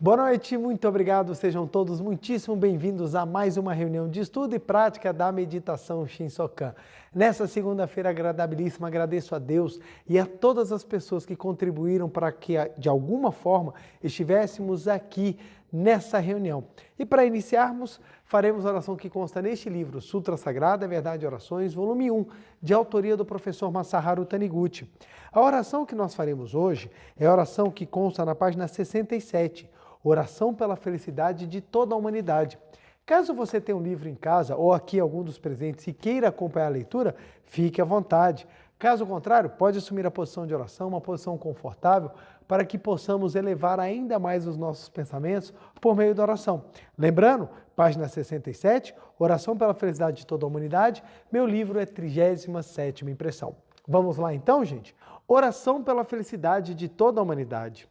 Boa noite, muito obrigado. Sejam todos muitíssimo bem-vindos a mais uma reunião de estudo e prática da meditação Shinsokan. Nessa segunda-feira agradabilíssima, agradeço a Deus e a todas as pessoas que contribuíram para que, de alguma forma, estivéssemos aqui nessa reunião. E para iniciarmos, faremos a oração que consta neste livro, Sutra Sagrada, Verdade e Orações, volume 1, de autoria do professor Masaharu Taniguchi. A oração que nós faremos hoje é a oração que consta na página 67, Oração pela felicidade de toda a humanidade. Caso você tenha um livro em casa ou aqui algum dos presentes e queira acompanhar a leitura, fique à vontade. Caso contrário, pode assumir a posição de oração, uma posição confortável, para que possamos elevar ainda mais os nossos pensamentos por meio da oração. Lembrando, página 67, Oração pela felicidade de toda a humanidade, meu livro é 37ª impressão. Vamos lá então, gente? Oração pela felicidade de toda a humanidade.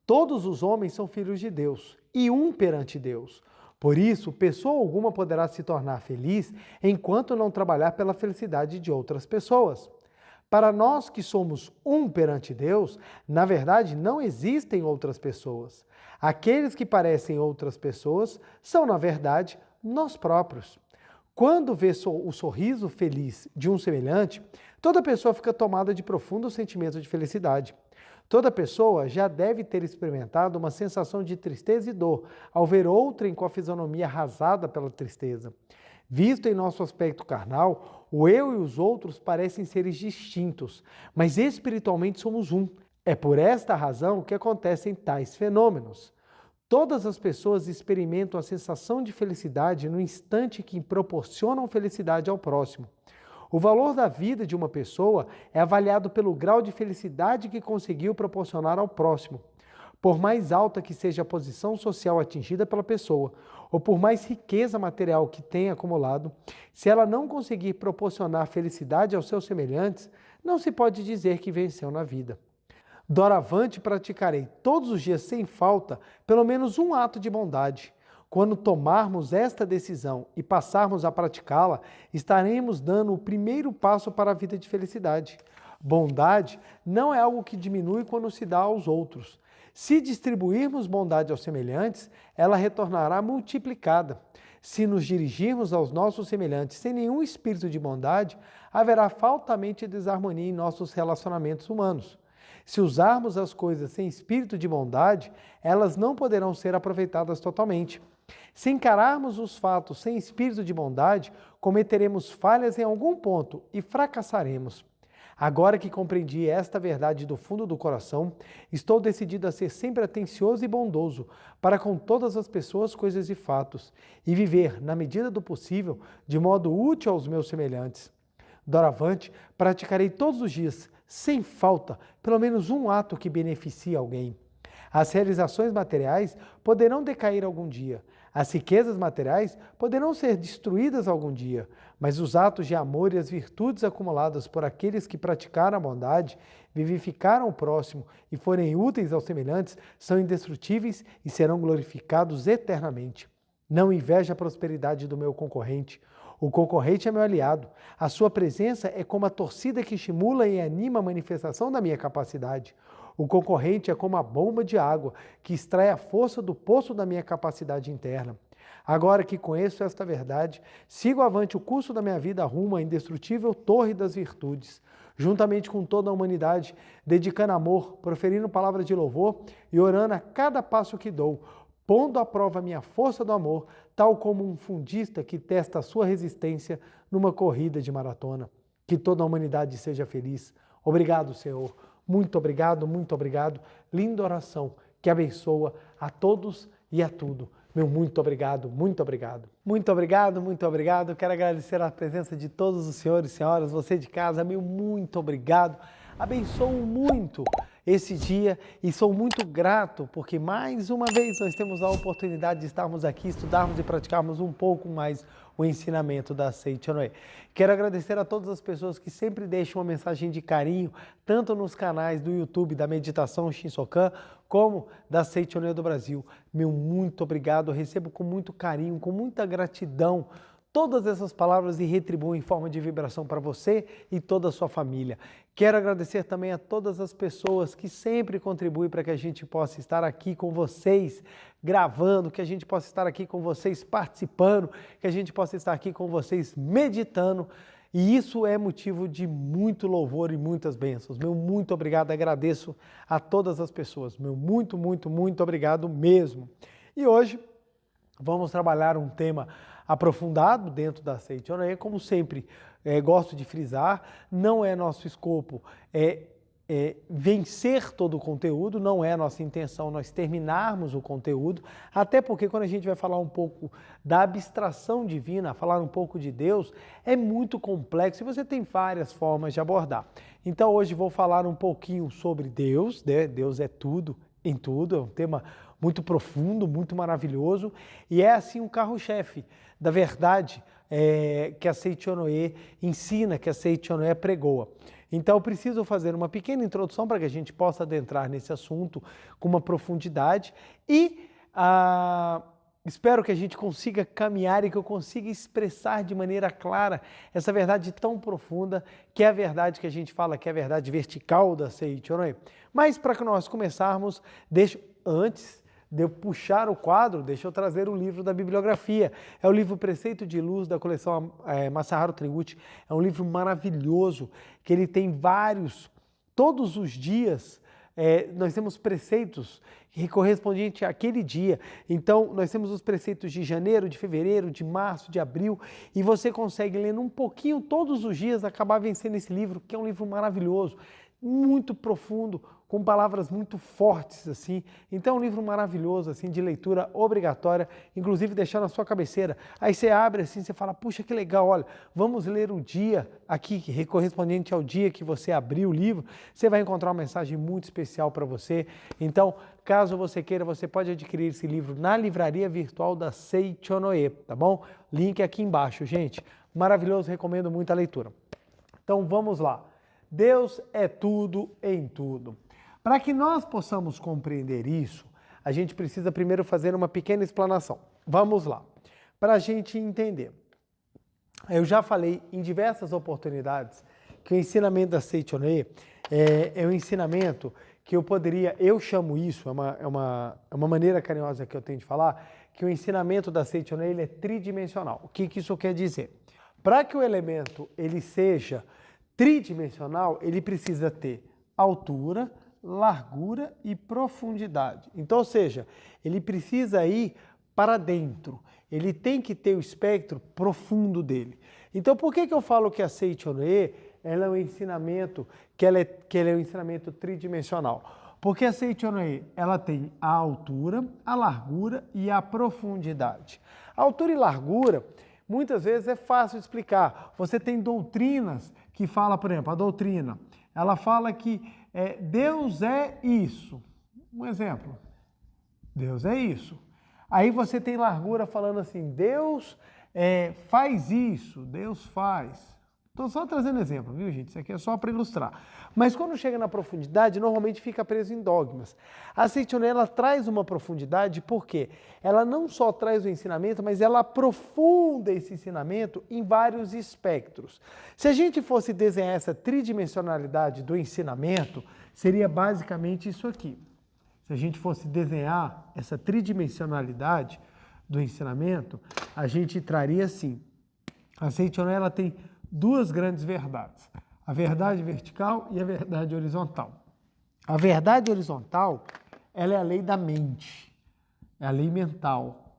Todos os homens são filhos de Deus e um perante Deus. Por isso, pessoa alguma poderá se tornar feliz enquanto não trabalhar pela felicidade de outras pessoas. Para nós que somos um perante Deus, na verdade não existem outras pessoas. Aqueles que parecem outras pessoas são, na verdade, nós próprios. Quando vê o sorriso feliz de um semelhante, toda pessoa fica tomada de profundo sentimento de felicidade. Toda pessoa já deve ter experimentado uma sensação de tristeza e dor ao ver outrem com a fisionomia arrasada pela tristeza. Visto em nosso aspecto carnal, o eu e os outros parecem seres distintos, mas espiritualmente somos um. É por esta razão que acontecem tais fenômenos. Todas as pessoas experimentam a sensação de felicidade no instante que proporcionam felicidade ao próximo. O valor da vida de uma pessoa é avaliado pelo grau de felicidade que conseguiu proporcionar ao próximo. Por mais alta que seja a posição social atingida pela pessoa, ou por mais riqueza material que tenha acumulado, se ela não conseguir proporcionar felicidade aos seus semelhantes, não se pode dizer que venceu na vida. Doravante praticarei todos os dias sem falta pelo menos um ato de bondade. Quando tomarmos esta decisão e passarmos a praticá-la, estaremos dando o primeiro passo para a vida de felicidade. Bondade não é algo que diminui quando se dá aos outros. Se distribuirmos bondade aos semelhantes, ela retornará multiplicada. Se nos dirigirmos aos nossos semelhantes sem nenhum espírito de bondade, haverá faltamente desarmonia em nossos relacionamentos humanos. Se usarmos as coisas sem espírito de bondade, elas não poderão ser aproveitadas totalmente. Se encararmos os fatos sem espírito de bondade, cometeremos falhas em algum ponto e fracassaremos. Agora que compreendi esta verdade do fundo do coração, estou decidido a ser sempre atencioso e bondoso para com todas as pessoas, coisas e fatos, e viver, na medida do possível, de modo útil aos meus semelhantes. Doravante, praticarei todos os dias, sem falta, pelo menos um ato que beneficie alguém. As realizações materiais poderão decair algum dia. As riquezas materiais poderão ser destruídas algum dia, mas os atos de amor e as virtudes acumuladas por aqueles que praticaram a bondade, vivificaram o próximo e forem úteis aos semelhantes, são indestrutíveis e serão glorificados eternamente. Não inveje a prosperidade do meu concorrente. O concorrente é meu aliado. A sua presença é como a torcida que estimula e anima a manifestação da minha capacidade. O concorrente é como a bomba de água que extrai a força do poço da minha capacidade interna. Agora que conheço esta verdade, sigo avante o curso da minha vida rumo à indestrutível torre das virtudes, juntamente com toda a humanidade, dedicando amor, proferindo palavras de louvor e orando a cada passo que dou, pondo à prova a minha força do amor, tal como um fundista que testa a sua resistência numa corrida de maratona. Que toda a humanidade seja feliz. Obrigado, Senhor. Muito obrigado, muito obrigado. Linda oração que abençoa a todos e a tudo. Meu muito obrigado, muito obrigado. Muito obrigado, muito obrigado. Quero agradecer a presença de todos os senhores e senhoras, você de casa, meu muito obrigado. Abençoo muito esse dia e sou muito grato porque mais uma vez nós temos a oportunidade de estarmos aqui, estudarmos e praticarmos um pouco mais o ensinamento da Seicho Noe. Quero agradecer a todas as pessoas que sempre deixam uma mensagem de carinho, tanto nos canais do YouTube da Meditação Shinsokan, como da Seicho Noe do Brasil. Meu muito obrigado, eu recebo com muito carinho, com muita gratidão todas essas palavras e retribuam em forma de vibração para você e toda a sua família. Quero agradecer também a todas as pessoas que sempre contribuem para que a gente possa estar aqui com vocês gravando, que a gente possa estar aqui com vocês participando, que a gente possa estar aqui com vocês meditando. E isso é motivo de muito louvor e muitas bênçãos. Meu muito obrigado, agradeço a todas as pessoas. Meu muito, muito, muito obrigado mesmo. E hoje vamos trabalhar um tema aprofundado dentro da Seichonoye, como sempre, gosto de frisar, não é nosso escopo vencer todo o conteúdo, não é nossa intenção nós terminarmos o conteúdo, até porque quando a gente vai falar um pouco da abstração divina, falar um pouco de Deus, é muito complexo e você tem várias formas de abordar. Então hoje vou falar um pouquinho sobre Deus, né? Deus é tudo em tudo, é um tema muito profundo, muito maravilhoso e é assim um carro-chefe da verdade que a Seichonoye ensina, que a Seichonoye pregoa. Então eu preciso fazer uma pequena introdução para que a gente possa adentrar nesse assunto com uma profundidade e espero que a gente consiga caminhar e que eu consiga expressar de maneira clara essa verdade tão profunda que é a verdade que a gente fala que é a verdade vertical da Seichonoye. Mas para que nós começarmos, antes de eu puxar o quadro, deixa eu trazer o livro da bibliografia. É o livro Preceito de Luz, da coleção Masaharu Triguchi. É um livro maravilhoso, que ele tem vários, todos os dias, nós temos preceitos correspondentes àquele dia. Então, nós temos os preceitos de janeiro, de fevereiro, de março, de abril, e você consegue, lendo um pouquinho todos os dias, acabar vencendo esse livro, que é um livro maravilhoso, muito profundo, com palavras muito fortes, assim. Então é um livro maravilhoso, assim, de leitura obrigatória, inclusive deixar na sua cabeceira. Aí você abre assim, você fala, puxa, que legal, olha, vamos ler o dia aqui, correspondente ao dia que você abriu o livro, você vai encontrar uma mensagem muito especial para você. Então, caso você queira, você pode adquirir esse livro na livraria virtual da Seichonoye, tá bom? Link aqui embaixo, gente. Maravilhoso, recomendo muito a leitura. Então vamos lá. Deus é tudo em tudo. Para que nós possamos compreender isso, a gente precisa primeiro fazer uma pequena explanação. Vamos lá. Para a gente entender. Eu já falei em diversas oportunidades que o ensinamento da Seichonoye é um ensinamento que eu chamo isso, é uma maneira carinhosa que eu tenho de falar, que o ensinamento da Seichonoye é tridimensional. O que isso quer dizer? Para que o elemento ele seja tridimensional, ele precisa ter altura, largura e profundidade. Então, ou seja, ele precisa ir para dentro, ele tem que ter o espectro profundo dele. Então, por que eu falo que a Seichonoye ela é um ensinamento, que ela é um ensinamento tridimensional? Porque a Seichonoye ela tem a altura, a largura e a profundidade. A altura e largura, muitas vezes é fácil de explicar. Você tem doutrinas que falam, por exemplo, a doutrina, ela fala que Deus é isso. Um exemplo, Deus é isso. Aí você tem largura falando assim, Deus faz isso, Deus faz. Estou só trazendo exemplo, viu, gente? Isso aqui é só para ilustrar. Mas quando chega na profundidade, normalmente fica preso em dogmas. A Seichonoye, ela traz uma profundidade porque ela não só traz o ensinamento, mas ela aprofunda esse ensinamento em vários espectros. Se a gente fosse desenhar essa tridimensionalidade do ensinamento, seria basicamente isso aqui. Se a gente fosse desenhar essa tridimensionalidade do ensinamento, a gente traria assim. A Seichonoye, ela tem duas grandes verdades, a verdade vertical e a verdade horizontal. A verdade horizontal, ela é a lei da mente, é a lei mental.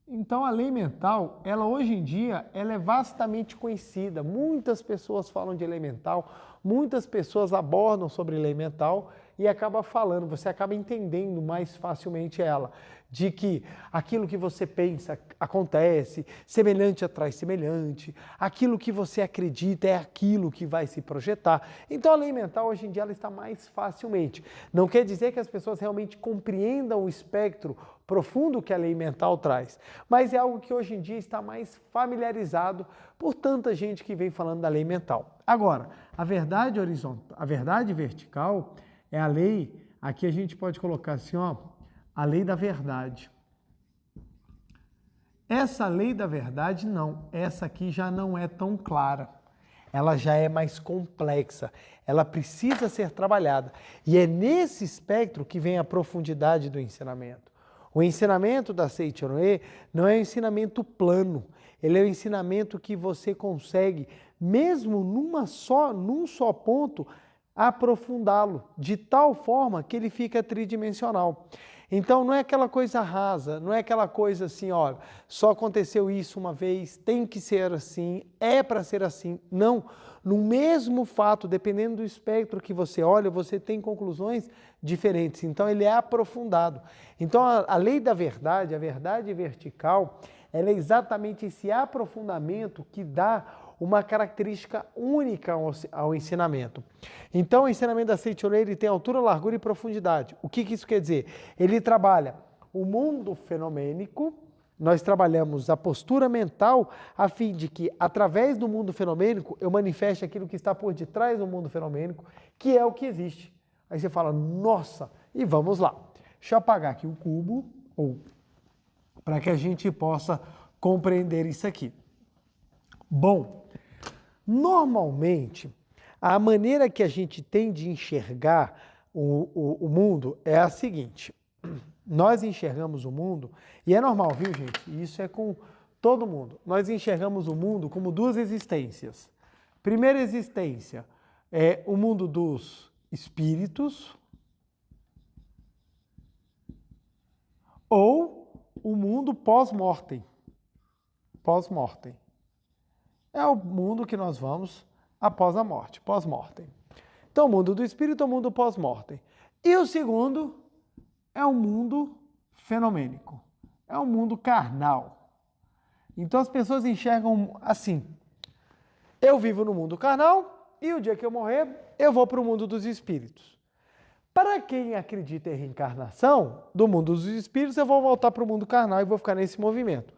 Então a lei mental, ela hoje em dia, ela é vastamente conhecida, muitas pessoas falam de lei mental, muitas pessoas abordam sobre lei mental e acaba falando, você acaba entendendo mais facilmente ela, de que aquilo que você pensa acontece, semelhante atrai semelhante, aquilo que você acredita é aquilo que vai se projetar. Então a lei mental hoje em dia ela está mais facilmente. Não quer dizer que as pessoas realmente compreendam o espectro profundo que a lei mental traz, mas é algo que hoje em dia está mais familiarizado por tanta gente que vem falando da lei mental. Agora, a verdade horizontal, a verdade vertical é a lei, aqui a gente pode colocar assim, ó, a lei da verdade. Essa lei da verdade, não. Essa aqui já não é tão clara. Ela já é mais complexa. Ela precisa ser trabalhada. E é nesse espectro que vem a profundidade do ensinamento. O ensinamento da Seichonoe não é um ensinamento plano. Ele é um ensinamento que você consegue, mesmo num só ponto, aprofundá-lo, de tal forma que ele fica tridimensional. Então não é aquela coisa rasa, não é aquela coisa assim, olha, só aconteceu isso uma vez, tem que ser assim, é para ser assim. Não, no mesmo fato, dependendo do espectro que você olha, você tem conclusões diferentes. Então ele é aprofundado. Então a lei da verdade, a verdade vertical, ela é exatamente esse aprofundamento que dá uma característica única ao ensinamento. Então, o ensinamento da Seichonoe, ele tem altura, largura e profundidade. O que isso quer dizer? Ele trabalha o mundo fenomênico, nós trabalhamos a postura mental a fim de que, através do mundo fenomênico, eu manifeste aquilo que está por detrás do mundo fenomênico, que é o que existe. Aí você fala, nossa, e vamos lá. Deixa eu apagar aqui o cubo, para que a gente possa compreender isso aqui. Bom, normalmente, a maneira que a gente tem de enxergar o mundo é a seguinte. Nós enxergamos o mundo, e é normal, viu, gente? Isso é com todo mundo. Nós enxergamos o mundo como duas existências. Primeira existência é o mundo dos espíritos ou o mundo pós-mortem. Pós-mortem. É o mundo que nós vamos após a morte, pós-mortem. Então, o mundo do espírito é o mundo pós-mortem. E o segundo é o mundo fenomênico, é o mundo carnal. Então, as pessoas enxergam assim, eu vivo no mundo carnal e o dia que eu morrer, eu vou para o mundo dos espíritos. Para quem acredita em reencarnação, do mundo dos espíritos, eu vou voltar para o mundo carnal e vou ficar nesse movimento.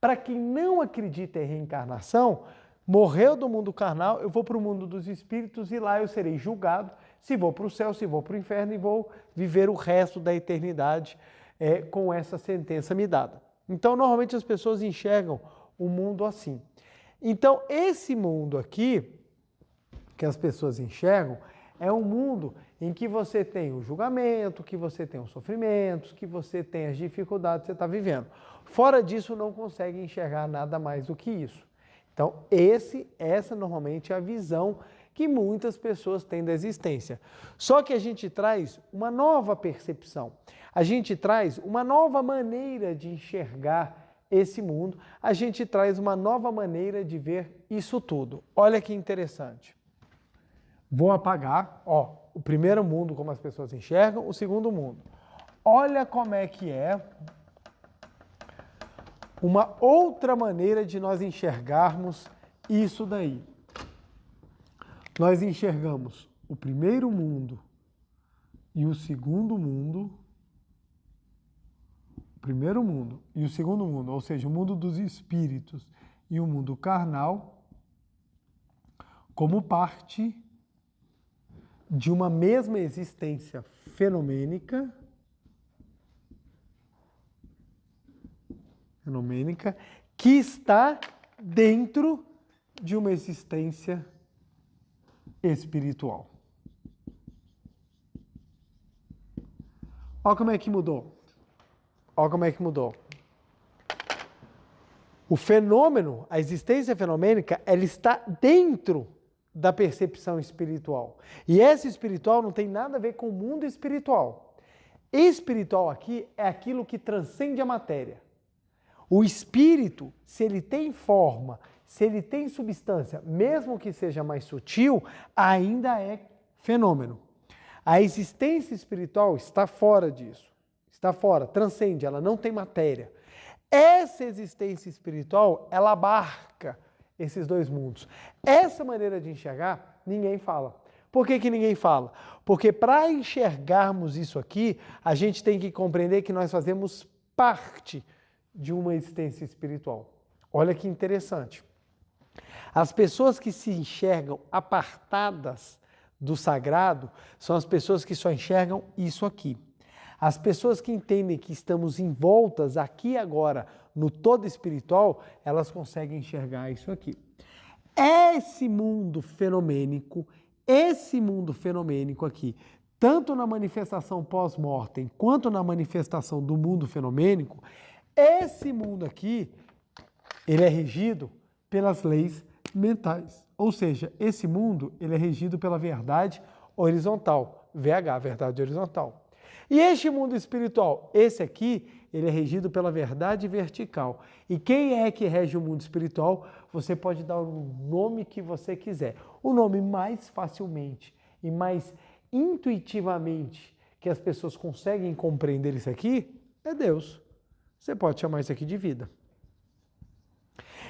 Para quem não acredita em reencarnação, morreu do mundo carnal, eu vou para o mundo dos espíritos e lá eu serei julgado se vou para o céu, se vou para o inferno e vou viver o resto da eternidade com essa sentença me dada. Então, normalmente as pessoas enxergam o mundo assim. Então, esse mundo aqui, que as pessoas enxergam, é um mundo em que você tem o julgamento, que você tem os sofrimentos, que você tem as dificuldades que você está vivendo. Fora disso, não consegue enxergar nada mais do que isso. Então, essa normalmente é a visão que muitas pessoas têm da existência. Só que a gente traz uma nova percepção, a gente traz uma nova maneira de enxergar esse mundo, a gente traz uma nova maneira de ver isso tudo. Olha que interessante. Vou apagar, o primeiro mundo como as pessoas enxergam, o segundo mundo. Olha como é que é uma outra maneira de nós enxergarmos isso daí. Nós enxergamos o primeiro mundo e o segundo mundo, o primeiro mundo e o segundo mundo, ou seja, o mundo dos espíritos e o mundo carnal, como parte de uma mesma existência fenomênica, que está dentro de uma existência espiritual. Olha como é que mudou. Olha como é que mudou. O fenômeno, a existência fenomênica, ela está dentro da percepção espiritual. E essa espiritual não tem nada a ver com o mundo espiritual. Espiritual aqui é aquilo que transcende a matéria. O espírito, se ele tem forma, se ele tem substância, mesmo que seja mais sutil, ainda é fenômeno. A existência espiritual está fora disso. Está fora, transcende, ela não tem matéria. Essa existência espiritual, ela abarca esses dois mundos. Essa maneira de enxergar, ninguém fala. Por que ninguém fala? Porque para enxergarmos isso aqui, a gente tem que compreender que nós fazemos parte de uma existência espiritual. Olha que interessante. As pessoas que se enxergam apartadas do sagrado são as pessoas que só enxergam isso aqui. As pessoas que entendem que estamos envoltas aqui e agora no todo espiritual, elas conseguem enxergar isso aqui. Esse mundo fenomênico aqui, tanto na manifestação pós-mortem quanto na manifestação do mundo fenomênico, esse mundo aqui, ele é regido pelas leis mentais. Ou seja, esse mundo, ele é regido pela verdade horizontal, VH, verdade horizontal. E este mundo espiritual, esse aqui, ele é regido pela verdade vertical. E quem é que rege o mundo espiritual? Você pode dar o nome que você quiser. O nome mais facilmente e mais intuitivamente que as pessoas conseguem compreender isso aqui é Deus. Você pode chamar isso aqui de vida.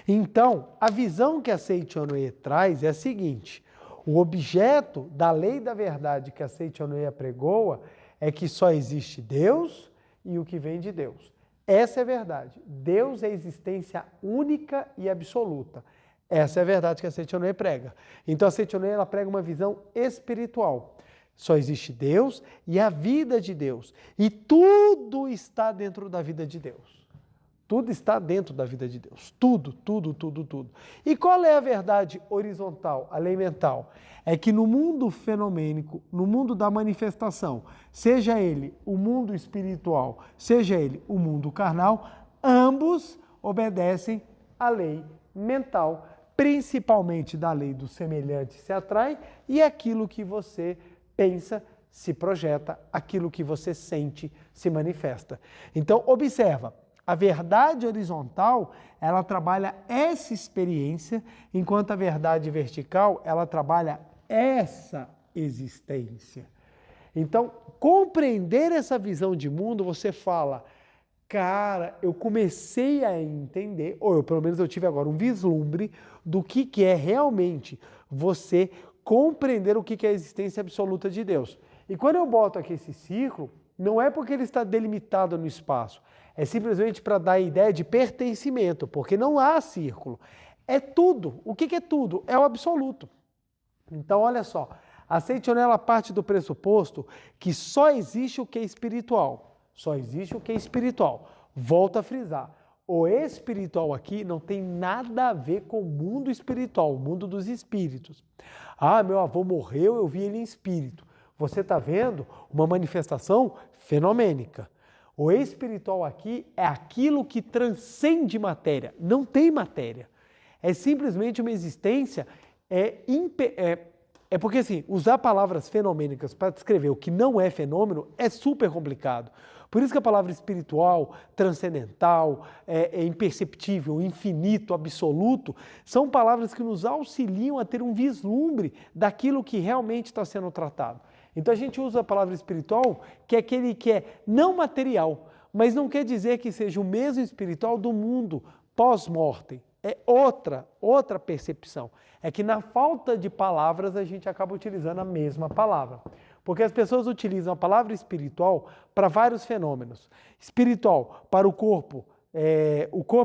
Então, a visão que a Seichonoye traz é a seguinte: o objeto da lei da verdade que a Seichonoye apregoa é que só existe Deus e o que vem de Deus. Essa é a verdade. Deus é a existência única e absoluta. Essa é a verdade que a Seichonoye prega. Então a Seichonoye ela prega uma visão espiritual. Só existe Deus e a vida de Deus. E tudo está dentro da vida de Deus. Tudo está dentro da vida de Deus. Tudo, tudo, tudo, tudo. E qual é a verdade horizontal, a lei mental? É que no mundo fenomênico, no mundo da manifestação, seja ele o mundo espiritual, seja ele o mundo carnal, ambos obedecem à lei mental, principalmente da lei do semelhante se atrai e aquilo que você pensa se projeta, aquilo que você sente se manifesta. Então, observa. A verdade horizontal, ela trabalha essa experiência, enquanto a verdade vertical, ela trabalha essa existência. Então, compreender essa visão de mundo, você fala, cara, eu comecei a entender, ou pelo menos eu tive agora um vislumbre do que é realmente você compreender o que é a existência absoluta de Deus. E quando eu boto aqui esse círculo, não é porque ele está delimitado no espaço, é simplesmente para dar a ideia de pertencimento, porque não há círculo. É tudo. O que é tudo? É o absoluto. Então, olha só, a Seichonoye parte do pressuposto que só existe o que é espiritual. Só existe o que é espiritual. Volto a frisar. O espiritual aqui não tem nada a ver com o mundo espiritual, o mundo dos espíritos. Ah, meu avô morreu, eu vi ele em espírito. Você está vendo uma manifestação fenomênica. O espiritual aqui é aquilo que transcende matéria, não tem matéria. É simplesmente uma existência, porque assim, usar palavras fenomênicas para descrever o que não é fenômeno é super complicado. Por isso que a palavra espiritual, transcendental, imperceptível, infinito, absoluto, são palavras que nos auxiliam a ter um vislumbre daquilo que realmente está sendo tratado. Então a gente usa a palavra espiritual, que é aquele que é não material, mas não quer dizer que seja o mesmo espiritual do mundo pós-mortem. É outra percepção. É que na falta de palavras a gente acaba utilizando a mesma palavra. Porque as pessoas utilizam a palavra espiritual para vários fenômenos. Espiritual para o corpo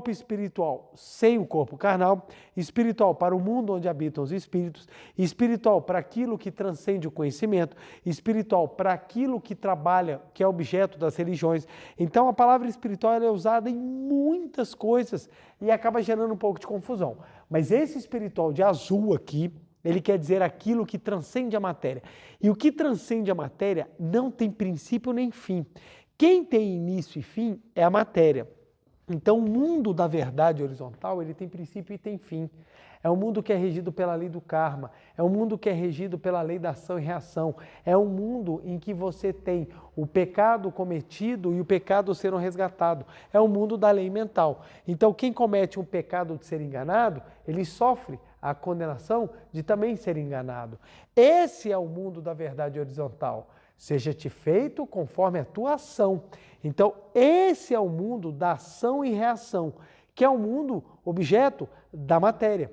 espiritual sem o corpo carnal, espiritual para o mundo onde habitam os espíritos, espiritual para aquilo que transcende o conhecimento, espiritual para aquilo que trabalha, que é objeto das religiões. Então a palavra espiritual ela é usada em muitas coisas e acaba gerando um pouco de confusão. Mas esse espiritual de azul aqui, ele quer dizer aquilo que transcende a matéria. E o que transcende a matéria não tem princípio nem fim. Quem tem início e fim é a matéria. Então, o mundo da verdade horizontal, ele tem princípio e tem fim. É um mundo que é regido pela lei do karma, é um mundo que é regido pela lei da ação e reação, é um mundo em que você tem o pecado cometido e o pecado sendo resgatado, é um mundo da lei mental. Então, quem comete um pecado de ser enganado, ele sofre a condenação de também ser enganado. Esse é o mundo da verdade horizontal. Seja-te feito conforme a tua ação. Então, esse é o mundo da ação e reação, que é o mundo objeto da matéria.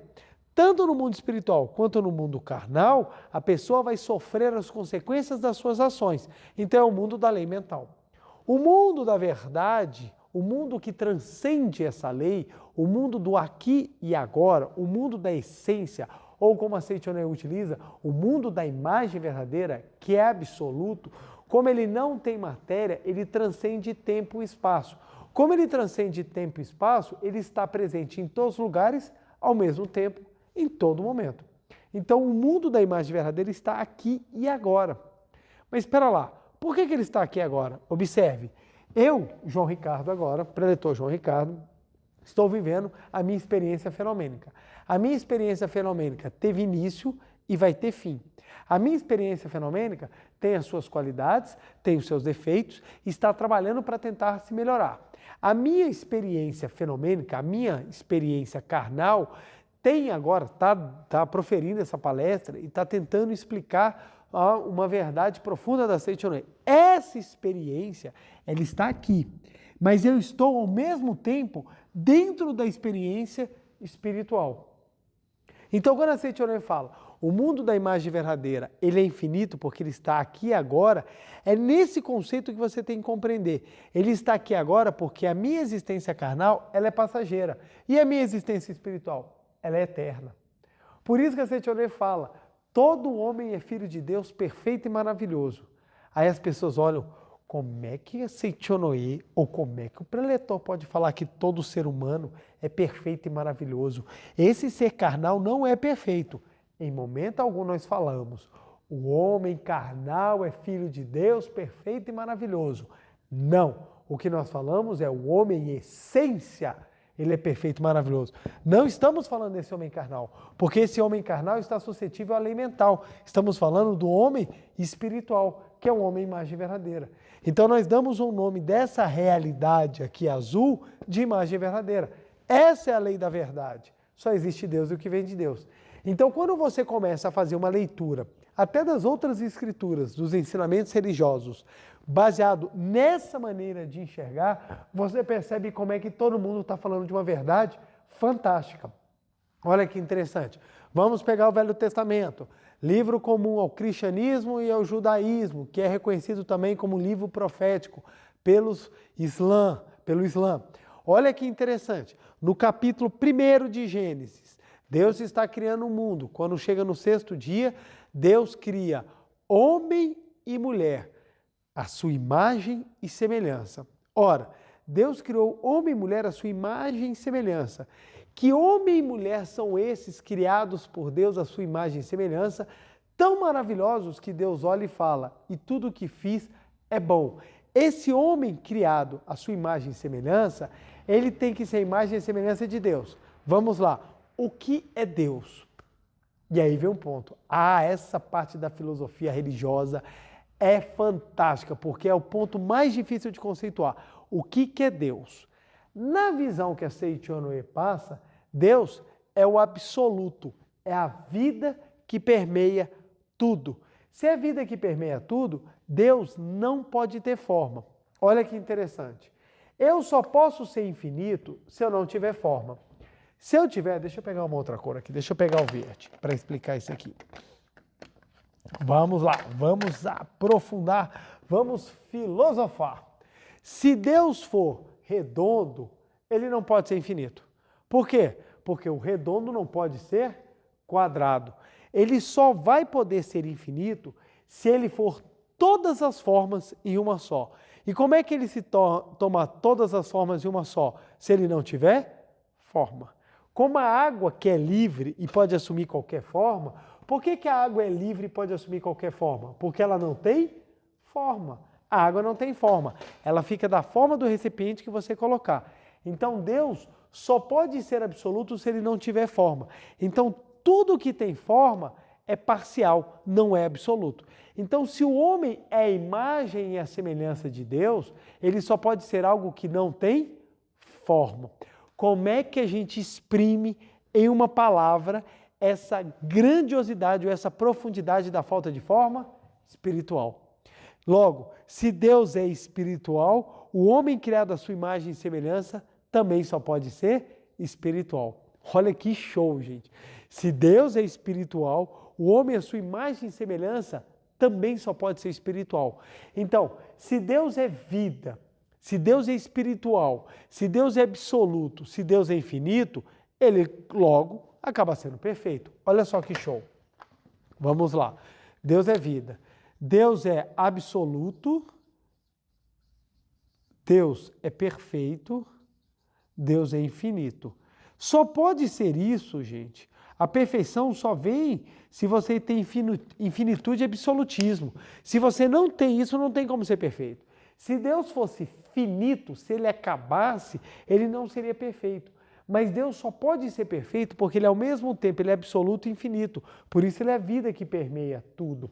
Tanto no mundo espiritual quanto no mundo carnal, a pessoa vai sofrer as consequências das suas ações. Então, é o mundo da lei mental. O mundo da verdade, o mundo que transcende essa lei, o mundo do aqui e agora, o mundo da essência, ou como a Seichonoye utiliza, o mundo da imagem verdadeira, que é absoluto, Como ele não tem matéria, ele transcende tempo e espaço. Como ele transcende tempo e espaço, ele está presente em todos os lugares, ao mesmo tempo, em todo momento. Então, o mundo da imagem verdadeira está aqui e agora. Mas espera lá, por que ele está aqui agora? Observe, eu, João Ricardo agora, preletor João Ricardo, estou vivendo a minha experiência fenomênica. A minha experiência fenomênica teve início e vai ter fim. A minha experiência fenomênica tem as suas qualidades, tem os seus defeitos e está trabalhando para tentar se melhorar. A minha experiência fenomênica, a minha experiência carnal, tem agora, está proferindo essa palestra e está tentando explicar uma verdade profunda da Seichonoye. Essa experiência, ela está aqui, mas eu estou ao mesmo tempo dentro da experiência espiritual. Então, quando a Seichonoye fala, o mundo da imagem verdadeira, ele é infinito porque ele está aqui agora, é nesse conceito que você tem que compreender. Ele está aqui agora porque a minha existência carnal, ela é passageira. E a minha existência espiritual, ela é eterna. Por isso que a Seichonoye fala, todo homem é filho de Deus perfeito e maravilhoso. Aí as pessoas olham, como é que a Seichonoye, ou como é que o preletor pode falar que todo ser humano é perfeito e maravilhoso? Esse ser carnal não é perfeito. Em momento algum nós falamos, o homem carnal é filho de Deus perfeito e maravilhoso. Não, o que nós falamos é o homem essência, ele é perfeito e maravilhoso. Não estamos falando desse homem carnal, porque esse homem carnal está suscetível à lei mental. Estamos falando do homem espiritual, que é o homem imagem verdadeira. Então nós damos um nome dessa realidade aqui azul de imagem verdadeira. Essa é a lei da verdade. Só existe Deus e o que vem de Deus. Então quando você começa a fazer uma leitura, até das outras escrituras, dos ensinamentos religiosos, baseado nessa maneira de enxergar, você percebe como é que todo mundo está falando de uma verdade fantástica. Olha que interessante. Vamos pegar o Velho Testamento, livro comum ao cristianismo e ao judaísmo, que é reconhecido também como livro profético pelo Islã. Olha que interessante. No capítulo 1 de Gênesis, Deus está criando o mundo. Quando chega no 6º dia, Deus cria homem e mulher, a sua imagem e semelhança. Ora, Deus criou homem e mulher a sua imagem e semelhança. Que homem e mulher são esses criados por Deus a sua imagem e semelhança, tão maravilhosos que Deus olha e fala, e tudo o que fiz é bom. Esse homem criado a sua imagem e semelhança, ele tem que ser a imagem e semelhança de Deus. Vamos lá. O que é Deus? E aí vem um ponto. Essa parte da filosofia religiosa é fantástica, porque é o ponto mais difícil de conceituar. O que é Deus? Na visão que a Seichonoye passa, Deus é o absoluto, é a vida que permeia tudo. Se é a vida que permeia tudo, Deus não pode ter forma. Olha que interessante. Eu só posso ser infinito se eu não tiver forma. Se eu tiver, deixa eu pegar uma outra cor aqui, deixa eu pegar o verde para explicar isso aqui. Vamos lá, vamos aprofundar, vamos filosofar. Se Deus for redondo, ele não pode ser infinito. Por quê? Porque o redondo não pode ser quadrado. Ele só vai poder ser infinito se ele for todas as formas em uma só. E como é que ele se toma todas as formas em uma só? Se ele não tiver forma. Como a água que é livre e pode assumir qualquer forma, por que a água é livre e pode assumir qualquer forma? Porque ela não tem forma. A água não tem forma. Ela fica da forma do recipiente que você colocar. Então Deus só pode ser absoluto se ele não tiver forma. Então tudo que tem forma é parcial, não é absoluto. Então se o homem é a imagem e a semelhança de Deus, ele só pode ser algo que não tem forma. Como é que a gente exprime em uma palavra essa grandiosidade ou essa profundidade da falta de forma? Espiritual. Logo, se Deus é espiritual, o homem criado à sua imagem e semelhança também só pode ser espiritual. Olha que show, gente. Se Deus é espiritual, o homem à sua imagem e semelhança também só pode ser espiritual. Então, se Deus é vida, se Deus é espiritual, se Deus é absoluto, se Deus é infinito, ele logo acaba sendo perfeito. Olha só que show. Vamos lá. Deus é vida. Deus é absoluto, Deus é perfeito, Deus é infinito. Só pode ser isso, gente. A perfeição só vem se você tem infinitude e absolutismo. Se você não tem isso, não tem como ser perfeito. Se Deus fosse finito, se ele acabasse, ele não seria perfeito. Mas Deus só pode ser perfeito porque ele ao mesmo tempo ele é absoluto e infinito. Por isso ele é a vida que permeia tudo.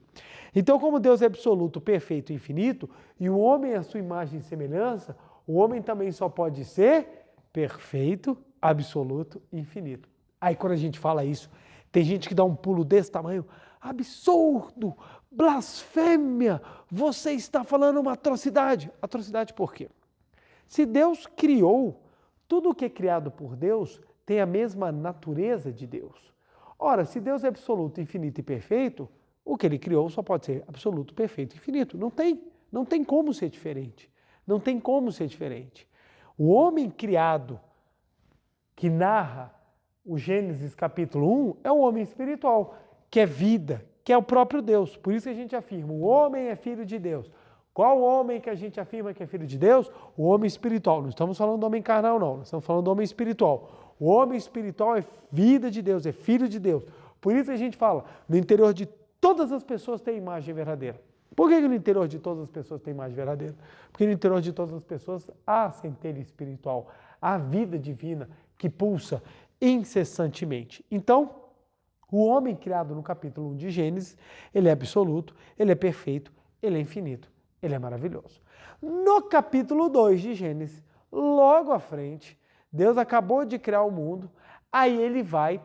Então, como Deus é absoluto, perfeito e infinito, e o homem é a sua imagem e semelhança, o homem também só pode ser perfeito, absoluto e infinito. Aí quando a gente fala isso, tem gente que dá um pulo desse tamanho, absurdo, blasfêmia, você está falando uma atrocidade. Atrocidade por quê? Se Deus criou, tudo o que é criado por Deus tem a mesma natureza de Deus. Ora, se Deus é absoluto, infinito e perfeito, o que ele criou só pode ser absoluto, perfeito e infinito. Não tem como ser diferente. Não tem como ser diferente. O homem criado que narra o Gênesis capítulo 1 é o homem espiritual, que é vida, que é o próprio Deus. Por isso que a gente afirma, o homem é filho de Deus. Qual homem que a gente afirma que é filho de Deus? O homem espiritual. Não estamos falando do homem carnal, não. Nós estamos falando do homem espiritual. O homem espiritual é vida de Deus, é filho de Deus. Por isso que a gente fala, no interior de todas as pessoas tem imagem verdadeira. Por que no interior de todas as pessoas tem imagem verdadeira? Porque no interior de todas as pessoas há centelha espiritual, há vida divina que pulsa incessantemente. Então, o homem criado no capítulo 1 de Gênesis, ele é absoluto, ele é perfeito, ele é infinito, ele é maravilhoso. No capítulo 2 de Gênesis, logo à frente, Deus acabou de criar o mundo, aí ele vai,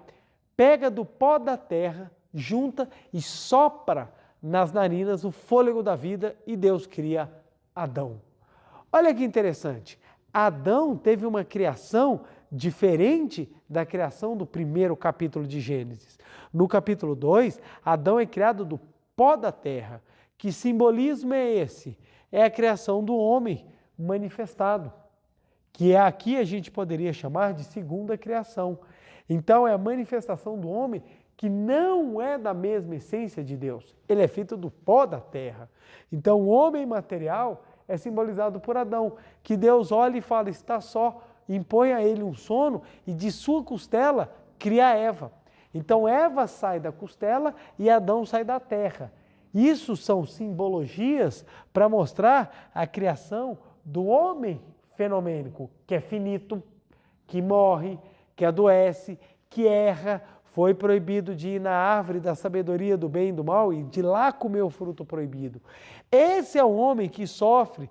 pega do pó da terra, junta e sopra nas narinas o fôlego da vida e Deus cria Adão. Olha que interessante, Adão teve uma criação diferente da criação do primeiro capítulo de Gênesis. No capítulo 2, Adão é criado do pó da terra. Que simbolismo é esse? É a criação do homem manifestado, que aqui a gente poderia chamar de segunda criação. Então é a manifestação do homem que não é da mesma essência de Deus. Ele é feito do pó da terra. Então o homem material é simbolizado por Adão, que Deus olha e fala, está só, impõe a ele um sono e de sua costela cria Eva. Então Eva sai da costela e Adão sai da terra. Isso são simbologias para mostrar a criação do homem fenomênico, que é finito, que morre, que adoece, que erra, foi proibido de ir na árvore da sabedoria do bem e do mal e de lá comer o fruto proibido. Esse é o homem que sofre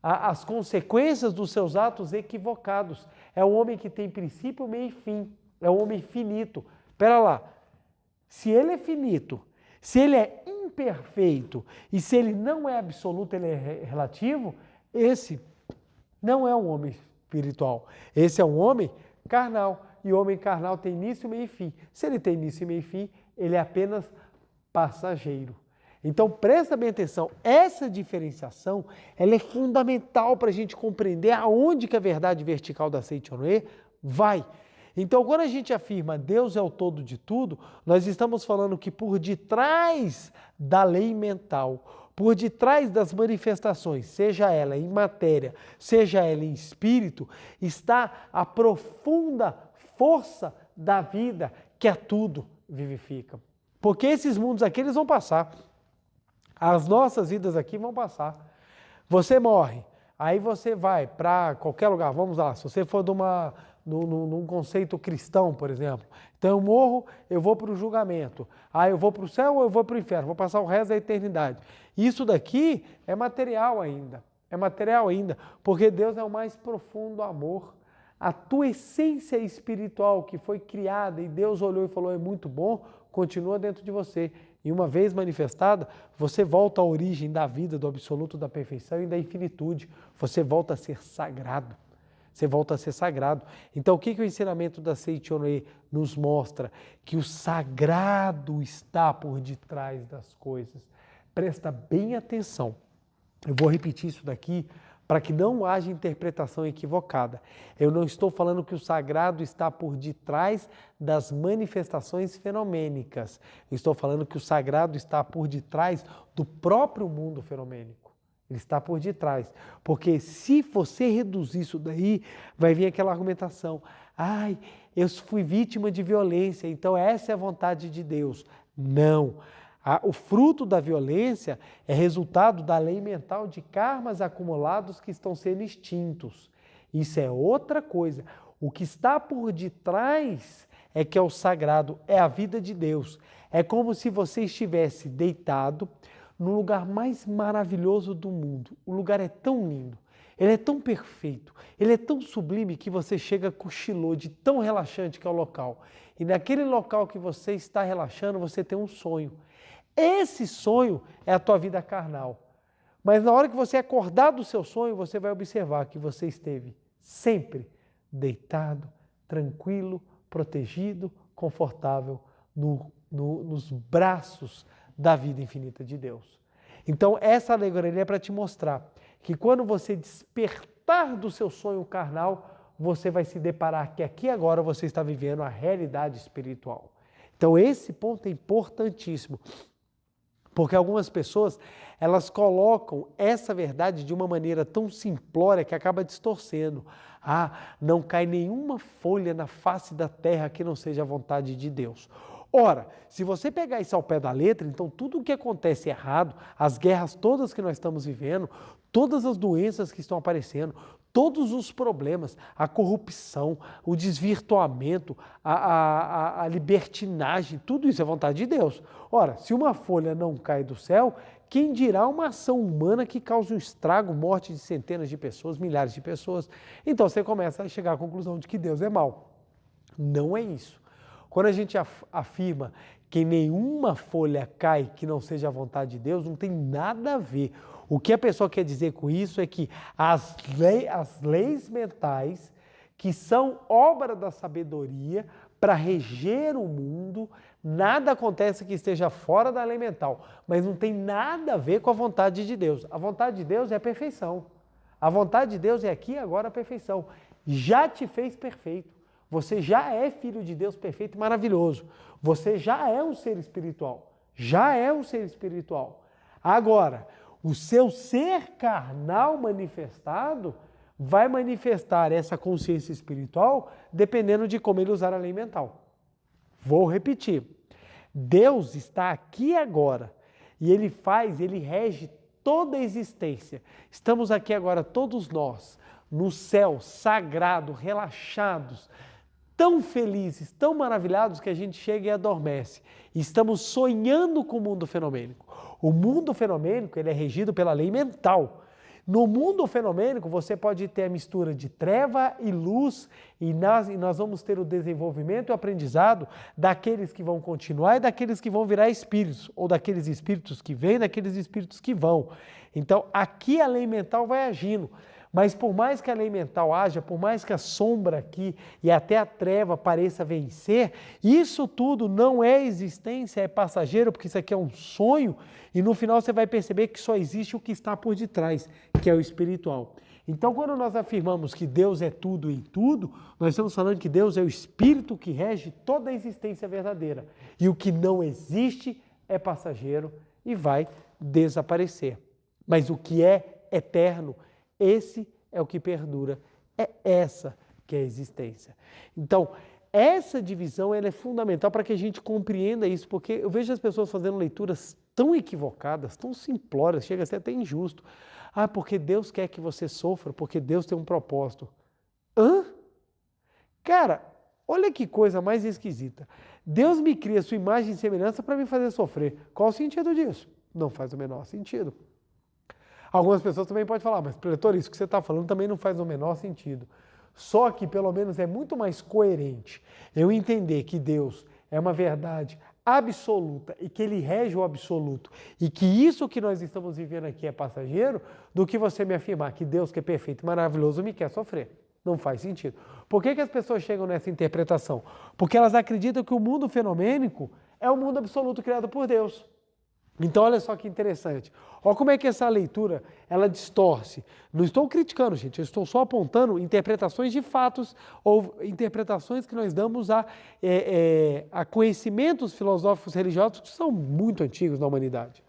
as consequências dos seus atos equivocados. É o homem que tem princípio, meio e fim. É o homem finito. Espera lá, se ele é finito, se ele é imperfeito e se ele não é absoluto, ele é relativo, esse não é um homem espiritual. Esse é um homem carnal. E o homem carnal tem início, meio e fim. Se ele tem início, meio e fim, ele é apenas passageiro. Então presta bem atenção, essa diferenciação ela é fundamental para a gente compreender aonde que a verdade vertical da Seichonoye vai. Então quando a gente afirma Deus é o todo de tudo, nós estamos falando que por detrás da lei mental, por detrás das manifestações, seja ela em matéria, seja ela em espírito, está a profunda força da vida que a tudo vivifica. Porque esses mundos aqui eles vão passar. As nossas vidas aqui vão passar. Você morre, aí você vai para qualquer lugar, vamos lá, se você for num conceito cristão, por exemplo, então eu morro, eu vou para o julgamento, aí eu vou para o céu ou eu vou para o inferno, vou passar o resto da eternidade. Isso daqui é material ainda, porque Deus é o mais profundo amor. A tua essência espiritual que foi criada e Deus olhou e falou, é muito bom, continua dentro de você. E uma vez manifestada, você volta à origem da vida, do absoluto, da perfeição e da infinitude. Você volta a ser sagrado. Você volta a ser sagrado. Então, o que o ensinamento da Seichonoye nos mostra? Que o sagrado está por detrás das coisas. Presta bem atenção. Eu vou repetir isso daqui para que não haja interpretação equivocada. Eu não estou falando que o sagrado está por detrás das manifestações fenomênicas. Eu estou falando que o sagrado está por detrás do próprio mundo fenomênico. Ele está por detrás. Porque se você reduzir isso daí, vai vir aquela argumentação. Ai, eu fui vítima de violência, então essa é a vontade de Deus. Não. O fruto da violência é resultado da lei mental de karmas acumulados que estão sendo extintos. Isso é outra coisa. O que está por detrás é que é o sagrado, é a vida de Deus. É como se você estivesse deitado no lugar mais maravilhoso do mundo. O lugar é tão lindo, ele é tão perfeito, ele é tão sublime que você chega cochilou de tão relaxante que é o local. E naquele local que você está relaxando, você tem um sonho. Esse sonho é a tua vida carnal. Mas na hora que você acordar do seu sonho, você vai observar que você esteve sempre deitado, tranquilo, protegido, confortável nos braços da vida infinita de Deus. Então essa alegoria é para te mostrar que quando você despertar do seu sonho carnal, você vai se deparar que aqui agora você está vivendo a realidade espiritual. Então esse ponto é importantíssimo. Porque algumas pessoas, elas colocam essa verdade de uma maneira tão simplória que acaba distorcendo. Não cai nenhuma folha na face da terra que não seja a vontade de Deus. Ora, se você pegar isso ao pé da letra, então tudo o que acontece errado, as guerras todas que nós estamos vivendo, todas as doenças que estão aparecendo, todos os problemas, a corrupção, o desvirtuamento, a libertinagem, tudo isso é vontade de Deus. Ora, se uma folha não cai do céu, quem dirá uma ação humana que cause um estrago, morte de centenas de pessoas, milhares de pessoas? Então você começa a chegar à conclusão de que Deus é mau. Não é isso. Quando a gente afirma que nenhuma folha cai que não seja a vontade de Deus, não tem nada a ver. O que a pessoa quer dizer com isso é que as leis mentais, que são obra da sabedoria para reger o mundo, nada acontece que esteja fora da lei mental, mas não tem nada a ver com a vontade de Deus. A vontade de Deus é a perfeição. A vontade de Deus é aqui e agora a perfeição. Já te fez perfeito. Você já é filho de Deus perfeito e maravilhoso. Você já é um ser espiritual. Já é um ser espiritual. Agora, o seu ser carnal manifestado vai manifestar essa consciência espiritual dependendo de como ele usar a lei mental. Vou repetir. Deus está aqui agora e ele rege toda a existência. Estamos aqui agora todos nós, no céu sagrado, relaxados, tão felizes, tão maravilhados que a gente chega e adormece. Estamos sonhando com o mundo fenomênico. O mundo fenomênico ele é regido pela lei mental. No mundo fenomênico você pode ter a mistura de treva e luz e nós vamos ter o desenvolvimento e o aprendizado daqueles que vão continuar e daqueles que vão virar espíritos, ou daqueles espíritos que vêm, daqueles espíritos que vão. Então aqui a lei mental vai agindo. Mas por mais que a lei mental haja, por mais que a sombra aqui e até a treva pareça vencer, isso tudo não é existência, é passageiro, porque isso aqui é um sonho, e no final você vai perceber que só existe o que está por detrás, que é o espiritual. Então, quando nós afirmamos que Deus é tudo em tudo, nós estamos falando que Deus é o Espírito que rege toda a existência verdadeira. E o que não existe é passageiro e vai desaparecer. Mas o que é eterno, esse é o que perdura, é essa que é a existência. Então, essa divisão ela é fundamental para que a gente compreenda isso, porque eu vejo as pessoas fazendo leituras tão equivocadas, tão simplórias, chega a ser até injusto. Porque Deus quer que você sofra, porque Deus tem um propósito. Cara, olha que coisa mais esquisita. Deus me cria a sua imagem e semelhança para me fazer sofrer. Qual o sentido disso? Não faz o menor sentido. Algumas pessoas também podem falar, mas preletor, isso que você está falando também não faz o menor sentido. Só que pelo menos é muito mais coerente eu entender que Deus é uma verdade absoluta e que Ele rege o absoluto e que isso que nós estamos vivendo aqui é passageiro, do que você me afirmar que Deus que é perfeito e maravilhoso me quer sofrer. Não faz sentido. Por que as pessoas chegam nessa interpretação? Porque elas acreditam que o mundo fenomênico é o mundo absoluto criado por Deus. Então, olha só que interessante. Olha como é que essa leitura, ela distorce. Não estou criticando, gente, eu estou só apontando interpretações de fatos ou interpretações que nós damos a conhecimentos filosóficos religiosos que são muito antigos na humanidade.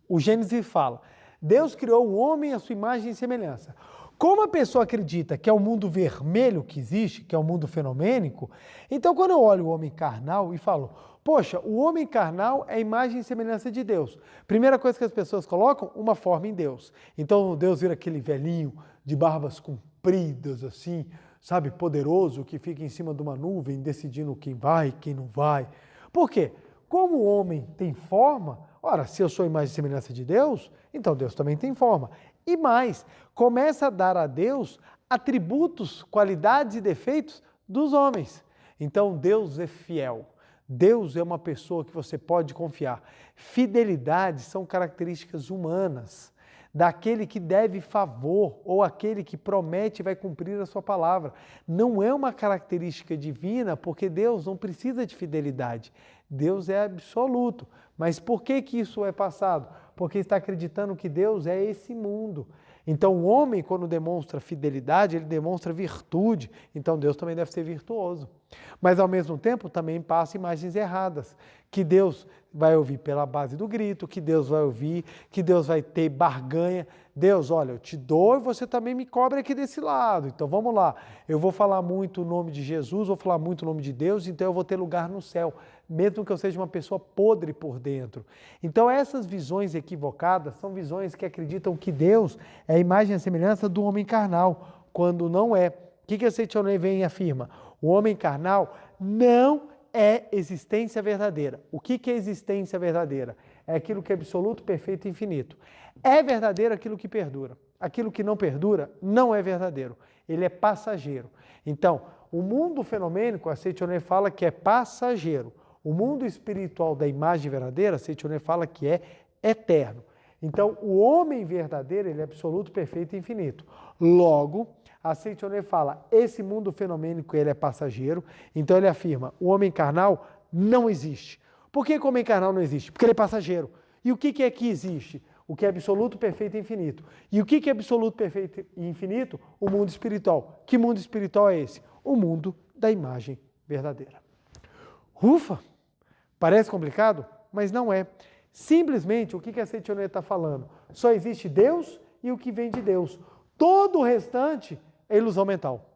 O Gênesis fala, Deus criou o homem à sua imagem e semelhança. Como a pessoa acredita que é o mundo vermelho que existe, que é o mundo fenomênico, então quando eu olho o homem carnal e falo, poxa, o homem carnal é a imagem e semelhança de Deus. Primeira coisa que as pessoas colocam, uma forma em Deus. Então Deus vira aquele velhinho de barbas compridas, assim, sabe, poderoso, que fica em cima de uma nuvem decidindo quem vai e quem não vai. Por quê? Como o homem tem forma, ora, se eu sou a imagem e semelhança de Deus, então Deus também tem forma. E mais, começa a dar a Deus atributos, qualidades e defeitos dos homens. Então Deus é fiel. Deus é uma pessoa que você pode confiar. Fidelidade são características humanas, daquele que deve favor ou aquele que promete e vai cumprir a sua palavra. Não é uma característica divina, porque Deus não precisa de fidelidade. Deus é absoluto. Mas por que isso é passado? Porque está acreditando que Deus é esse mundo. Então o homem, quando demonstra fidelidade, ele demonstra virtude. Então Deus também deve ser virtuoso. Mas ao mesmo tempo também passa imagens erradas. Que Deus vai ouvir pela base do grito, que Deus vai ouvir, que Deus vai ter barganha. Deus, olha, eu te dou e você também me cobra aqui desse lado. Então vamos lá, eu vou falar muito o nome de Jesus, vou falar muito o nome de Deus, então eu vou ter lugar no céu, mesmo que eu seja uma pessoa podre por dentro. Então essas visões equivocadas são visões que acreditam que Deus é a imagem e a semelhança do homem carnal, quando não é. O que a Seitonei vem e afirma? O homem carnal não é existência verdadeira. O que é existência verdadeira? É aquilo que é absoluto, perfeito e infinito. É verdadeiro aquilo que perdura. Aquilo que não perdura não é verdadeiro. Ele é passageiro. Então, o mundo fenomênico, a Seitonei fala que é passageiro. O mundo espiritual da imagem verdadeira, a Seitonei fala que é eterno. Então, o homem verdadeiro, ele é absoluto, perfeito e infinito. Logo, a Seitonei fala, esse mundo fenomênico ele é passageiro, então ele afirma, o homem carnal não existe. Por que o homem carnal não existe? Porque ele é passageiro. E o que é que existe? O que é absoluto, perfeito e infinito. E o que é absoluto, perfeito e infinito? O mundo espiritual. Que mundo espiritual é esse? O mundo da imagem verdadeira. Ufa! Parece complicado? Mas não é. Simplesmente, o que a Seitonei está falando? Só existe Deus e o que vem de Deus. Todo o restante é ilusão mental.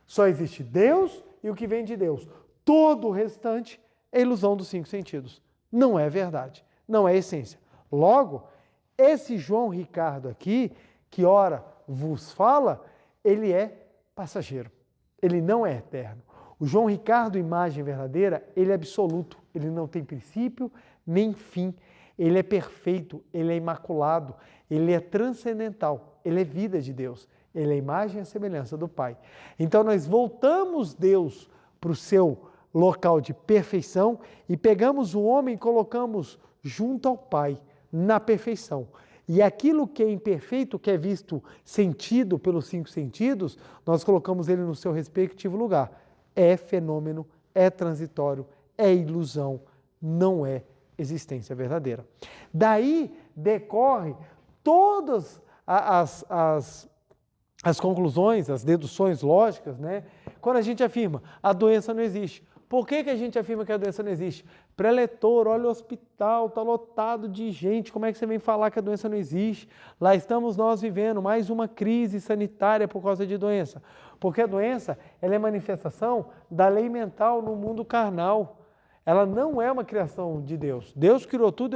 Só existe Deus e o que vem de Deus. Todo o restante é ilusão dos 5 sentidos. Não é verdade. Não é essência. Logo, esse João Ricardo aqui, que ora vos fala, ele é passageiro. Ele não é eterno. O João Ricardo, imagem verdadeira, ele é absoluto. Ele não tem princípio nem fim. Ele é perfeito, ele é imaculado, ele é transcendental, ele é vida de Deus. Ele é a imagem e a semelhança do Pai. Então nós voltamos Deus para o seu local de perfeição e pegamos o homem e colocamos junto ao Pai, na perfeição. E aquilo que é imperfeito, que é visto, sentido pelos 5 sentidos, nós colocamos ele no seu respectivo lugar. É fenômeno, é transitório, é ilusão, não é existência verdadeira. Daí decorre todas as conclusões, as deduções lógicas, né? Quando a gente afirma, a doença não existe. Por que a gente afirma que a doença não existe? Preletor, olha o hospital, está lotado de gente, como é que você vem falar que a doença não existe? Lá estamos nós vivendo mais uma crise sanitária por causa de doença. Porque a doença, ela é manifestação da lei mental no mundo carnal. Ela não é uma criação de Deus. Deus criou tudo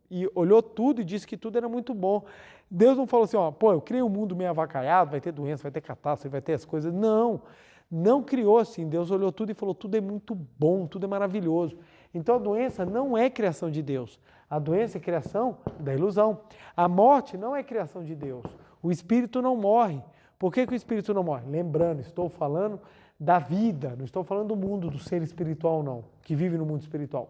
e olhou tudo e disse que tudo era muito bom. Deus não falou assim, ó, pô, eu criei um mundo meio avacalhado, vai ter doença, vai ter catástrofe, vai ter as coisas. Não criou assim. Deus olhou tudo e falou, tudo é muito bom, tudo é maravilhoso. Então a doença não é criação de Deus. A doença é criação da ilusão. A morte não é criação de Deus. O espírito não morre. Por que o espírito não morre? Lembrando, estou falando da vida, não estou falando do mundo, do ser espiritual não, que vive no mundo espiritual.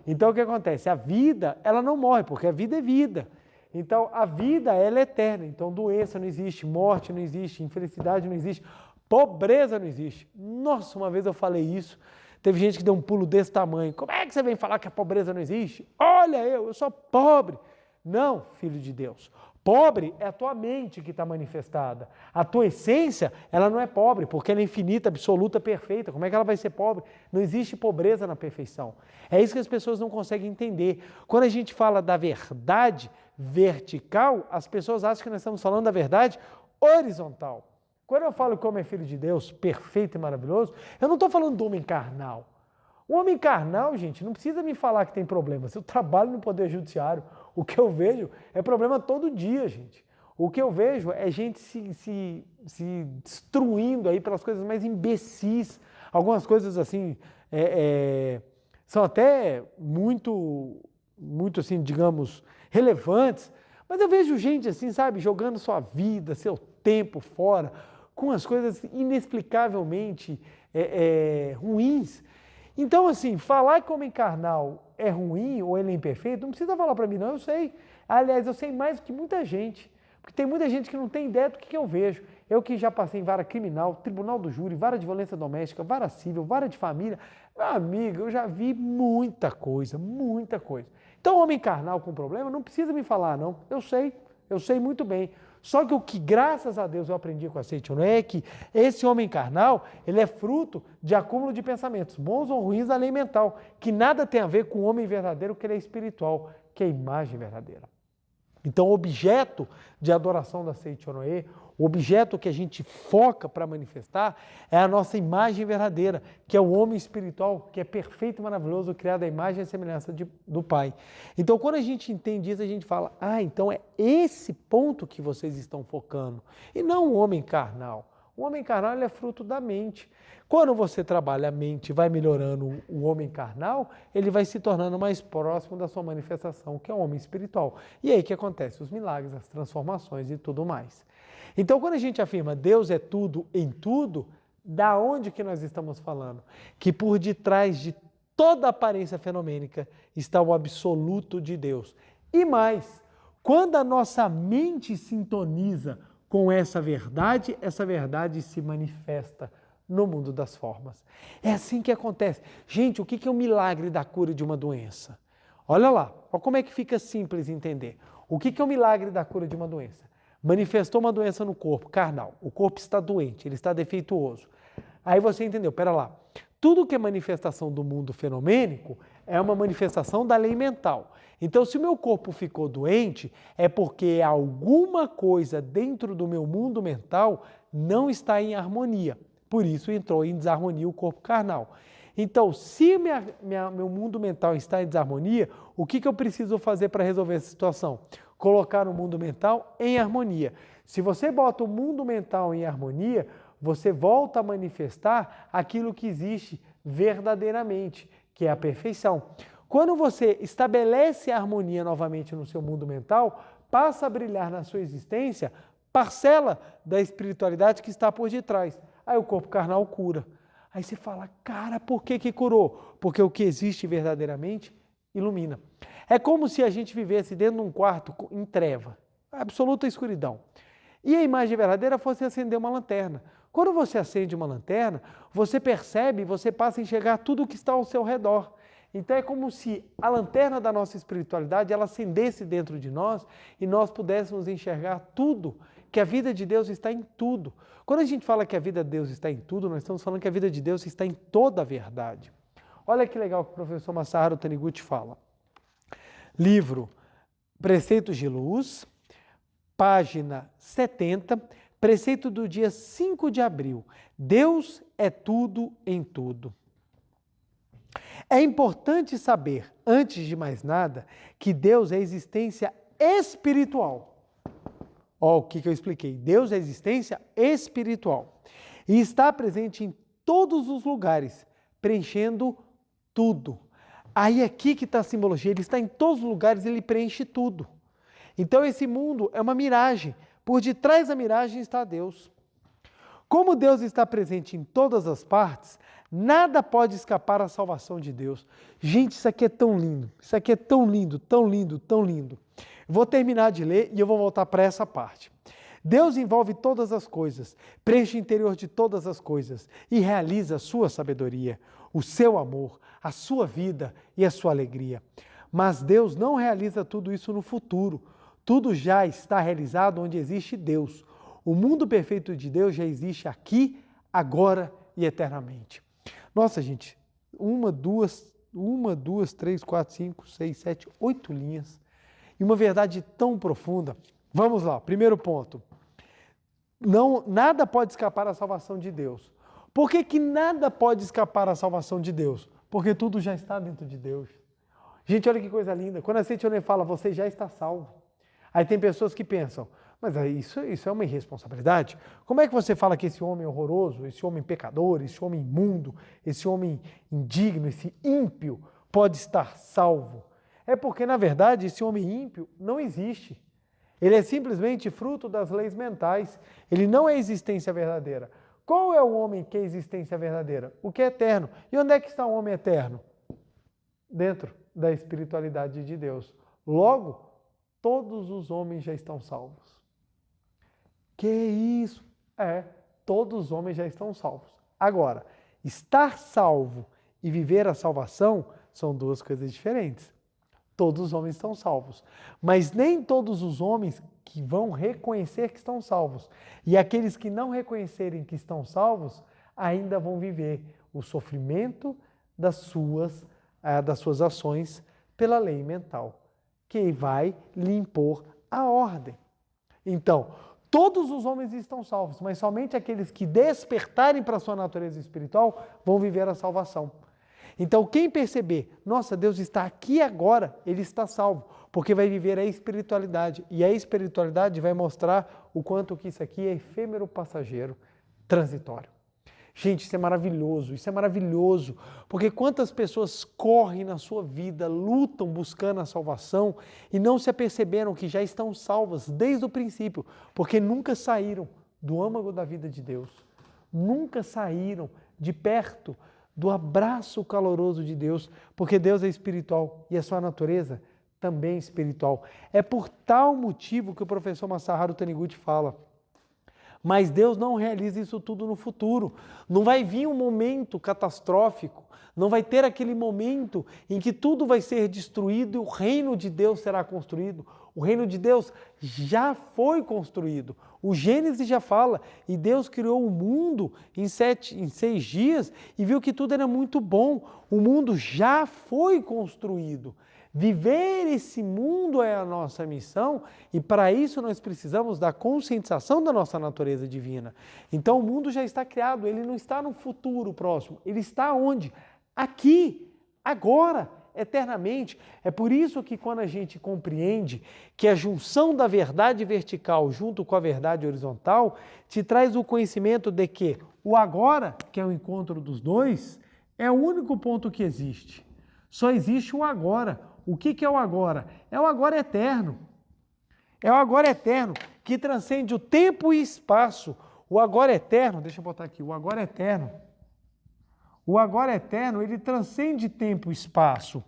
Então o que acontece? A vida, ela não morre, porque a vida é vida. Então a vida, ela é eterna. Então doença não existe, morte não existe, infelicidade não existe, pobreza não existe. Nossa, uma vez eu falei isso, Teve gente que deu um pulo desse tamanho. Como é que você vem falar que a pobreza não existe? Olha, eu sou pobre. Não, filho de Deus. Pobre é a tua mente que está manifestada. A tua essência, ela não é pobre, porque ela é infinita, absoluta, perfeita. Como é que ela vai ser pobre? Não existe pobreza na perfeição. É isso que as pessoas não conseguem entender. Quando a gente fala da verdade vertical, as pessoas acham que nós estamos falando da verdade horizontal. Quando eu falo que o homem é filho de Deus, perfeito e maravilhoso, eu não estou falando do homem carnal. O homem carnal, gente, não precisa me falar que tem problema. Se eu trabalho no Poder Judiciário, o que eu vejo é problema todo dia, gente. O que eu vejo é gente se destruindo aí pelas coisas mais imbecis. Algumas coisas assim são até muito assim, digamos, relevantes. Mas eu vejo gente assim, sabe, jogando sua vida, seu tempo fora, com as coisas inexplicavelmente ruins. Então, assim, falar que o homem carnal é ruim ou ele é imperfeito, não precisa falar para mim, não, eu sei. Aliás, eu sei mais do que muita gente, porque tem muita gente que não tem ideia do que eu vejo. Eu que já passei em vara criminal, tribunal do júri, vara de violência doméstica, vara civil, vara de família, meu amigo, eu já vi muita coisa, muita coisa. Então, o homem carnal com problema, não precisa me falar, não. Eu sei muito bem. Só que o que, graças a Deus, eu aprendi com a Seichonoye é que esse homem carnal, ele é fruto de acúmulo de pensamentos, bons ou ruins da lei mental, que nada tem a ver com o homem verdadeiro, que ele é espiritual, que é a imagem verdadeira. Então, o objeto de adoração da Seichonoye, o objeto que a gente foca para manifestar é a nossa imagem verdadeira, que é o homem espiritual, que é perfeito e maravilhoso, criado à imagem e semelhança do Pai. Então, quando a gente entende isso, a gente fala, então é esse ponto que vocês estão focando, e não o homem carnal. O homem carnal ele é fruto da mente. Quando você trabalha a mente e vai melhorando o homem carnal, ele vai se tornando mais próximo da sua manifestação, que é o homem espiritual. E aí que acontece? Os milagres, as transformações e tudo mais. Então, quando a gente afirma Deus é tudo em tudo, da onde que nós estamos falando? Que por detrás de toda aparência fenomênica está o absoluto de Deus. E mais, quando a nossa mente sintoniza com essa verdade se manifesta no mundo das formas. É assim que acontece. Gente, o que é o milagre da cura de uma doença? Olha lá, olha como é que fica simples entender. O que é o milagre da cura de uma doença? Manifestou uma doença no corpo, carnal. O corpo está doente, ele está defeituoso. Aí você entendeu, pera lá. Tudo que é manifestação do mundo fenomênico é uma manifestação da lei mental. Então, se o meu corpo ficou doente, é porque alguma coisa dentro do meu mundo mental não está em harmonia. Por isso entrou em desarmonia o corpo carnal. Então, se meu mundo mental está em desarmonia, o que eu preciso fazer para resolver essa situação? Colocar o mundo mental em harmonia. Se você bota o mundo mental em harmonia, você volta a manifestar aquilo que existe verdadeiramente, que é a perfeição. Quando você estabelece a harmonia novamente no seu mundo mental, passa a brilhar na sua existência parcela da espiritualidade que está por detrás. Aí o corpo carnal cura. Aí você fala, cara, por que curou? Porque o que existe verdadeiramente ilumina. É como se a gente vivesse dentro de um quarto em treva, absoluta escuridão. E a imagem verdadeira fosse acender uma lanterna. Quando você acende uma lanterna, você percebe, você passa a enxergar tudo o que está ao seu redor. Então é como se a lanterna da nossa espiritualidade ela acendesse dentro de nós e nós pudéssemos enxergar tudo, que a vida de Deus está em tudo. Quando a gente fala que a vida de Deus está em tudo, nós estamos falando que a vida de Deus está em toda a verdade. Olha que legal que o professor Masaharu Taniguchi fala. Livro Preceitos de Luz, página 70, preceito do dia 5 de abril. Deus é tudo em tudo. É importante saber, antes de mais nada, que Deus é existência espiritual. Ó, o que eu expliquei? Deus é existência espiritual. E está presente em todos os lugares, preenchendo tudo. Aí aqui que está a simbologia, ele está em todos os lugares, ele preenche tudo. Então esse mundo é uma miragem, por detrás da miragem está Deus. Como Deus está presente em todas as partes, nada pode escapar à salvação de Deus. Gente, isso aqui é tão lindo, isso aqui é tão lindo, tão lindo, tão lindo. Vou terminar de ler e eu vou voltar para essa parte. Deus envolve todas as coisas, preenche o interior de todas as coisas e realiza a sua sabedoria, o seu amor, a sua vida e a sua alegria. Mas Deus não realiza tudo isso no futuro. Tudo já está realizado onde existe Deus. O mundo perfeito de Deus já existe aqui, agora e eternamente. Nossa, gente, 1, 2, 3, 4, 5, 6, 7, 8 linhas. E uma verdade tão profunda. Vamos lá, primeiro ponto. Nada pode escapar à salvação de Deus. Por que nada pode escapar à salvação de Deus? Porque tudo já está dentro de Deus. Gente, olha que coisa linda. Quando a Seitonê fala, você já está salvo. Aí tem pessoas que pensam, mas isso é uma irresponsabilidade. Como é que você fala que esse homem horroroso, esse homem pecador, esse homem imundo, esse homem indigno, esse ímpio pode estar salvo? É porque, na verdade, esse homem ímpio não existe. Ele é simplesmente fruto das leis mentais. Ele não é existência verdadeira. Qual é o homem que é existência verdadeira? O que é eterno. E onde é que está o homem eterno? Dentro da espiritualidade de Deus. Logo, todos os homens já estão salvos. Que isso? Todos os homens já estão salvos. Agora, estar salvo e viver a salvação são duas coisas diferentes. Todos os homens estão salvos, mas nem todos os homens que vão reconhecer que estão salvos. E aqueles que não reconhecerem que estão salvos, ainda vão viver o sofrimento das suas ações pela lei mental, que vai lhe impor a ordem. Então, todos os homens estão salvos, mas somente aqueles que despertarem para a sua natureza espiritual vão viver a salvação. Então, quem perceber, nossa, Deus está aqui agora, ele está salvo, porque vai viver a espiritualidade. E a espiritualidade vai mostrar o quanto que isso aqui é efêmero, passageiro, transitório. Gente, isso é maravilhoso, porque quantas pessoas correm na sua vida, lutam buscando a salvação e não se aperceberam que já estão salvas desde o princípio, porque nunca saíram do âmago da vida de Deus, nunca saíram de perto do abraço caloroso de Deus, porque Deus é espiritual e a sua natureza também é espiritual. É por tal motivo que o professor Masaharu Taniguchi fala, mas Deus não realiza isso tudo no futuro. Não vai vir um momento catastrófico, não vai ter aquele momento em que tudo vai ser destruído e o reino de Deus será construído. O reino de Deus já foi construído. O Gênesis já fala, e Deus criou o mundo em 6 dias e viu que tudo era muito bom. O mundo já foi construído. Viver esse mundo é a nossa missão e para isso nós precisamos da conscientização da nossa natureza divina. Então o mundo já está criado, ele não está no futuro próximo, ele está onde? Aqui, agora, eternamente. É por isso que quando a gente compreende que a junção da verdade vertical junto com a verdade horizontal te traz o conhecimento de que o agora, que é o encontro dos dois, é o único ponto que existe. Só existe o agora. O que é o agora? É o agora eterno. É o agora eterno que transcende o tempo e espaço. O agora eterno, deixa eu botar aqui, o agora eterno. O agora eterno, ele transcende tempo e espaço.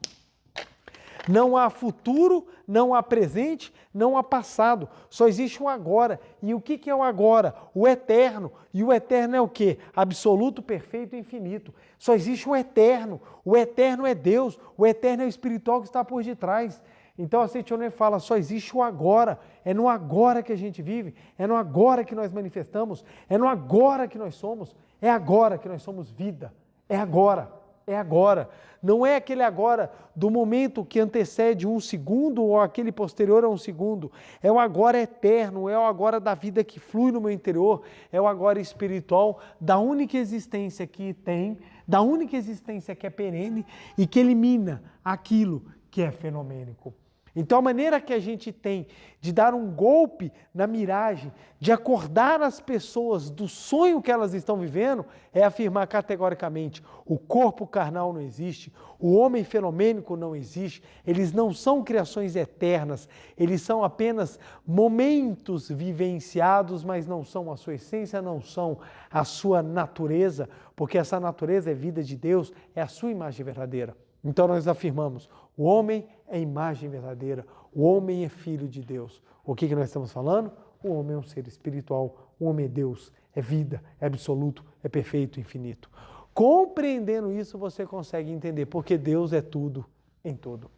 Não há futuro, não há presente, não há passado. Só existe um agora. E o que é o agora? O eterno. E o eterno é o quê? Absoluto, perfeito e infinito. Só existe o eterno. O eterno é Deus. O eterno é o espiritual que está por detrás. Então a Seitonê fala, só existe o agora. É no agora que a gente vive. É no agora que nós manifestamos. É no agora que nós somos. É agora que nós somos vida. É agora. É agora. Não é aquele agora do momento que antecede um segundo ou aquele posterior a um segundo. É o agora eterno, é o agora da vida que flui no meu interior, é o agora espiritual da única existência que tem, da única existência que é perene e que elimina aquilo que é fenomênico. Então a maneira que a gente tem de dar um golpe na miragem, de acordar as pessoas do sonho que elas estão vivendo, é afirmar categoricamente, o corpo carnal não existe, o homem fenomênico não existe, eles não são criações eternas, eles são apenas momentos vivenciados, mas não são a sua essência, não são a sua natureza, porque essa natureza é vida de Deus, é a sua imagem verdadeira. Então nós afirmamos, o homem é imagem verdadeira, o homem é filho de Deus. O que nós estamos falando? o homem é um ser espiritual, o homem é Deus, é vida, é absoluto, é perfeito, infinito. Compreendendo isso, você consegue entender porque Deus é tudo em tudo.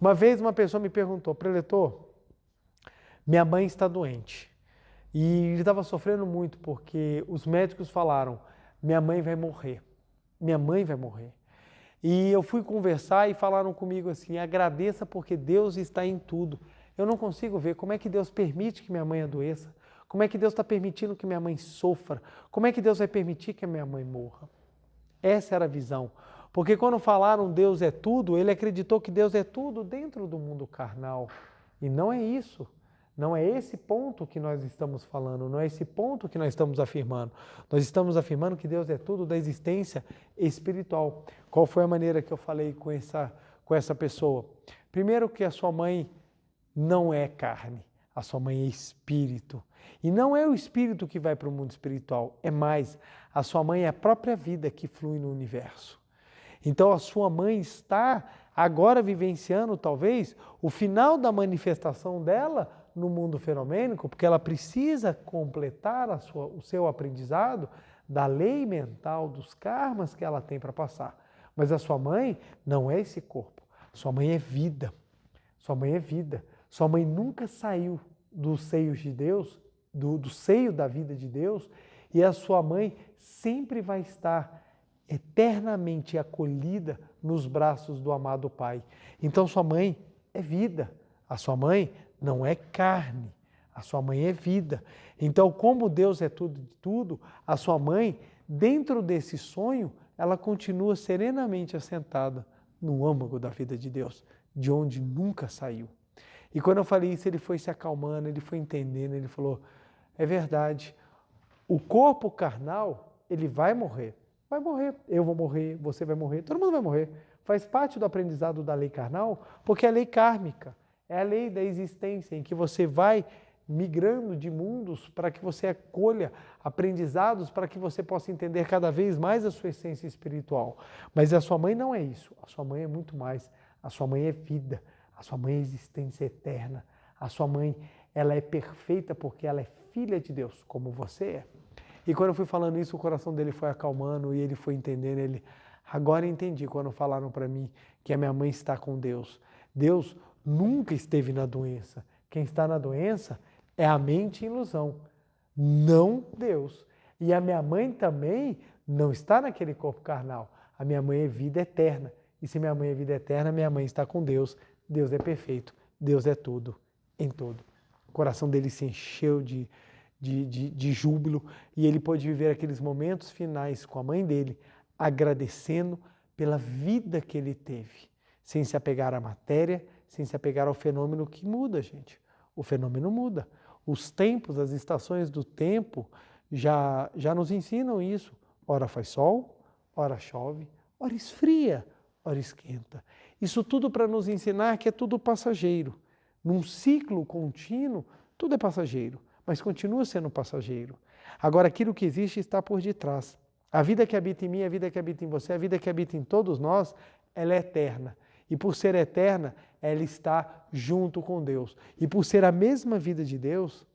Uma vez uma pessoa me perguntou, preletor, minha mãe está doente e ele estava sofrendo muito porque os médicos falaram, minha mãe vai morrer, minha mãe vai morrer. E eu fui conversar e falaram comigo assim, agradeça porque Deus está em tudo. Eu não consigo ver como é que Deus permite que minha mãe adoeça, como é que Deus está permitindo que minha mãe sofra, como é que Deus vai permitir que a minha mãe morra. Essa era a visão. Porque quando falaram Deus é tudo, ele acreditou que Deus é tudo dentro do mundo carnal. E não é isso. Não é esse ponto que nós estamos falando, não é esse ponto que nós estamos afirmando. Nós estamos afirmando que Deus é tudo da existência espiritual. Qual foi a maneira que eu falei com essa pessoa? Primeiro que a sua mãe não é carne, a sua mãe é espírito. E não é o espírito que vai para o mundo espiritual, é mais, a sua mãe é a própria vida que flui no universo. Então a sua mãe está agora vivenciando talvez o final da manifestação dela no mundo fenomênico, porque ela precisa completar o seu aprendizado da lei mental, dos karmas que ela tem para passar. Mas a sua mãe não é esse corpo, sua mãe é vida, sua mãe é vida. Sua mãe nunca saiu dos seios de Deus, do seio da vida de Deus, e a sua mãe sempre vai estar eternamente acolhida nos braços do amado Pai. Então sua mãe é vida, a sua mãe não é carne, a sua mãe é vida. Então, como Deus é tudo de tudo, a sua mãe, dentro desse sonho, ela continua serenamente assentada no âmago da vida de Deus, de onde nunca saiu. E quando eu falei isso, ele foi se acalmando, ele foi entendendo, ele falou, é verdade, o corpo carnal, ele vai morrer, eu vou morrer, você vai morrer, todo mundo vai morrer. Faz parte do aprendizado da lei carnal, porque é a lei kármica, é a lei da existência, em que você vai migrando de mundos para que você acolha aprendizados, para que você possa entender cada vez mais a sua essência espiritual. Mas a sua mãe não é isso, a sua mãe é muito mais, a sua mãe é vida, a sua mãe é existência eterna, a sua mãe ela é perfeita porque ela é filha de Deus, como você é. E quando eu fui falando isso, o coração dele foi acalmando e ele foi entendendo, agora entendi quando falaram para mim que a minha mãe está com Deus. Deus nunca esteve na doença. Quem está na doença é a mente e ilusão, não Deus. E a minha mãe também não está naquele corpo carnal. A minha mãe é vida eterna. E se minha mãe é vida eterna, minha mãe está com Deus. Deus é perfeito. Deus é tudo em tudo. O coração dele se encheu de júbilo e ele pôde viver aqueles momentos finais com a mãe dele, agradecendo pela vida que ele teve, sem se apegar à matéria, sem se apegar ao fenômeno que muda, gente. O fenômeno muda. Os tempos, as estações do tempo já nos ensinam isso. Ora faz sol, ora chove, ora esfria, ora esquenta. Isso tudo para nos ensinar que é tudo passageiro. Num ciclo contínuo, tudo é passageiro, mas continua sendo passageiro. Agora, aquilo que existe está por detrás. A vida que habita em mim, a vida que habita em você, a vida que habita em todos nós, ela é eterna. E por ser eterna, ela está junto com Deus. E por ser a mesma vida de Deus,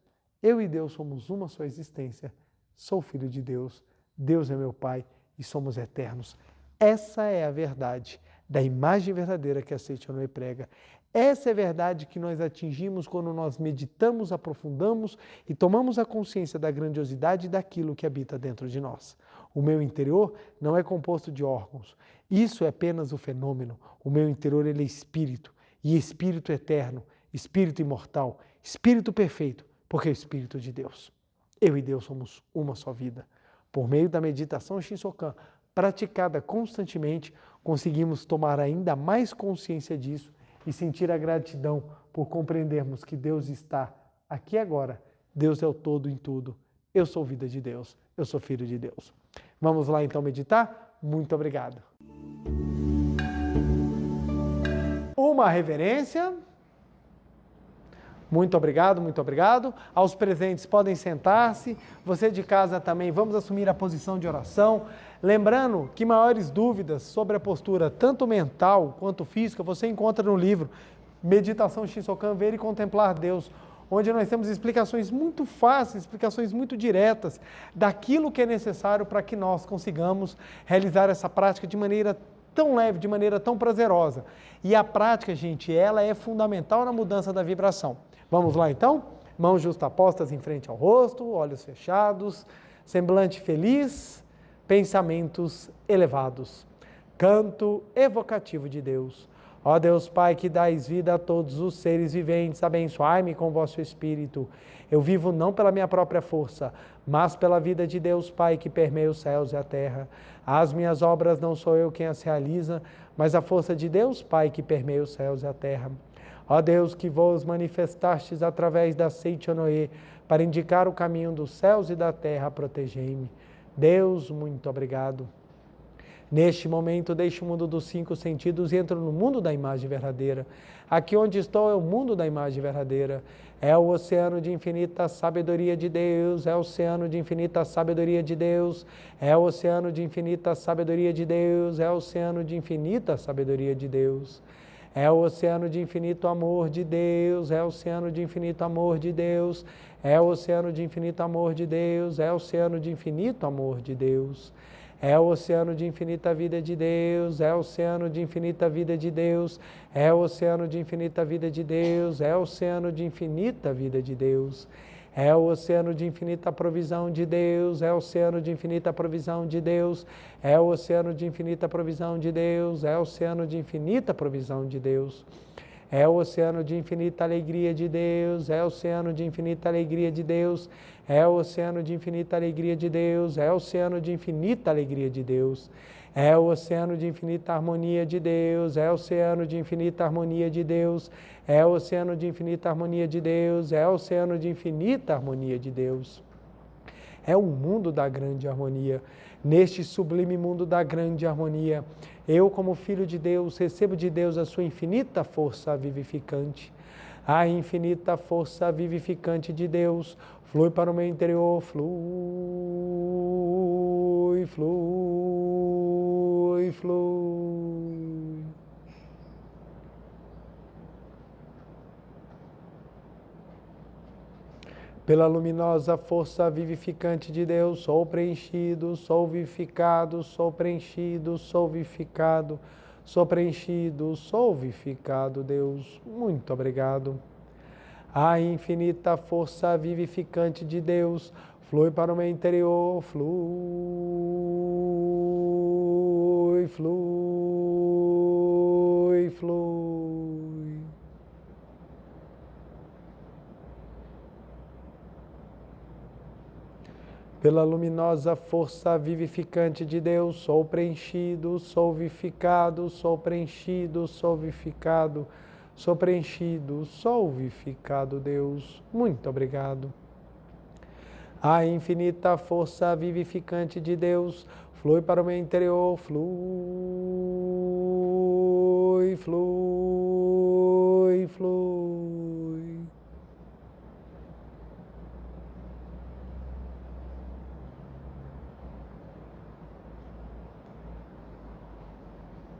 eu e Deus somos uma só existência. Sou filho de Deus, Deus é meu Pai e somos eternos. Essa é a verdade da imagem verdadeira que a Seiichi Noe prega. Essa é a verdade que nós atingimos quando nós meditamos, aprofundamos e tomamos a consciência da grandiosidade daquilo que habita dentro de nós. O meu interior não é composto de órgãos. Isso é apenas o fenômeno. O meu interior ele é espírito. E espírito eterno, espírito imortal, espírito perfeito, porque é o espírito de Deus. Eu e Deus somos uma só vida. Por meio da meditação Shinsokan, praticada constantemente, conseguimos tomar ainda mais consciência disso e sentir a gratidão por compreendermos que Deus está aqui agora. Deus é o todo em tudo. Eu sou vida de Deus. Eu sou filho de Deus. Vamos lá então meditar? Muito obrigado. Uma reverência. Muito obrigado, muito obrigado. Aos presentes podem sentar-se. Você de casa também, vamos assumir a posição de oração. Lembrando que maiores dúvidas sobre a postura, tanto mental quanto física, você encontra no livro Meditação Shinsokan, Ver e Contemplar Deus, onde nós temos explicações muito fáceis, explicações muito diretas daquilo que é necessário para que nós consigamos realizar essa prática de maneira tão leve, de maneira tão prazerosa. E a prática, gente, ela é fundamental na mudança da vibração. Vamos lá então? Mãos justapostas em frente ao rosto, olhos fechados, semblante feliz, pensamentos elevados. Canto evocativo de Deus. Ó Deus Pai, que dais vida a todos os seres viventes, abençoai-me com vosso Espírito. Eu vivo não pela minha própria força, mas pela vida de Deus Pai, que permeia os céus e a terra. As minhas obras não sou eu quem as realiza, mas a força de Deus Pai, que permeia os céus e a terra. Ó Deus, que vos manifestastes através da seite Noé, para indicar o caminho dos céus e da terra, protegei-me. Deus, muito obrigado. Neste momento, deixo o mundo dos 5 sentidos e entro no mundo da imagem verdadeira. Aqui onde estou é o mundo da imagem verdadeira. É o oceano de infinita sabedoria de Deus, é o oceano de infinita sabedoria de Deus, é o oceano de infinita sabedoria de Deus, é o oceano de infinita sabedoria de Deus. É o oceano de infinito amor de Deus, é o oceano de infinito amor de Deus, é o oceano de infinito amor de Deus, é o oceano de infinito amor de Deus. É o oceano de infinita vida de Deus, é o oceano de infinita vida de Deus, é o oceano de infinita vida de Deus, é o oceano de infinita vida de Deus. É o oceano de infinita provisão de Deus, é o oceano de infinita provisão de Deus, é o oceano de infinita provisão de Deus, é o oceano de infinita provisão de Deus. É o oceano de infinita alegria de Deus, é o oceano de infinita alegria de Deus, é o oceano de infinita alegria de Deus, é o oceano de infinita alegria de Deus. É o oceano de infinita harmonia de Deus, é o oceano de infinita harmonia de Deus, é o oceano de infinita harmonia de Deus, é o oceano de infinita harmonia de Deus. É o mundo da grande harmonia. Neste sublime mundo da grande harmonia, eu, como filho de Deus, recebo de Deus a sua infinita força vivificante. A infinita força vivificante de Deus flui para o meu interior, flui, flui, flui. Pela luminosa força vivificante de Deus, sou preenchido, sou vivificado, sou preenchido, sou vivificado, sou preenchido, sou vivificado, Deus. Muito obrigado. A infinita força vivificante de Deus flui para o meu interior, flui, flui, flui. Pela luminosa força vivificante de Deus, sou preenchido, sou vivificado, sou preenchido, sou vivificado, sou preenchido, sou vivificado, Deus. Muito obrigado. A infinita força vivificante de Deus flui para o meu interior, flui, flui, flui.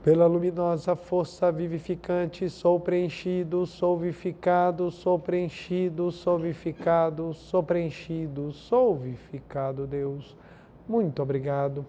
Pela luminosa força vivificante, sou preenchido, sou vivificado, sou preenchido, sou vivificado, sou preenchido, sou vivificado, Deus. Muito obrigado.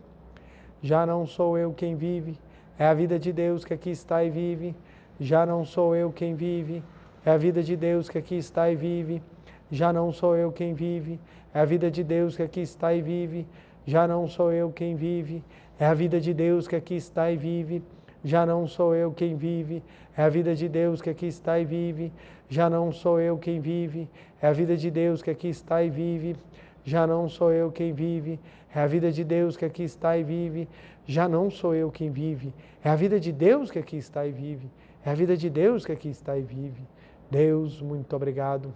Já não sou eu quem vive, é a vida de Deus que aqui está e vive. Já não sou eu quem vive, é a vida de Deus que aqui está e vive. Já não sou eu quem vive, é a vida de Deus que aqui está e vive. Já não sou eu quem vive, é a vida de Deus que aqui está e vive. Já não sou eu quem vive, é a vida de Deus que aqui está e vive. Já não sou eu quem vive, é a vida de Deus que aqui está e vive. Já não sou eu quem vive, é a vida de Deus que aqui está e vive. Já não sou eu quem vive, é a vida de Deus que aqui está e vive. É a vida de Deus que aqui está e vive. Deus, muito obrigado.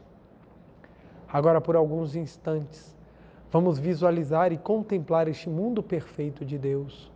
Agora, por alguns instantes, vamos visualizar e contemplar este mundo perfeito de Deus.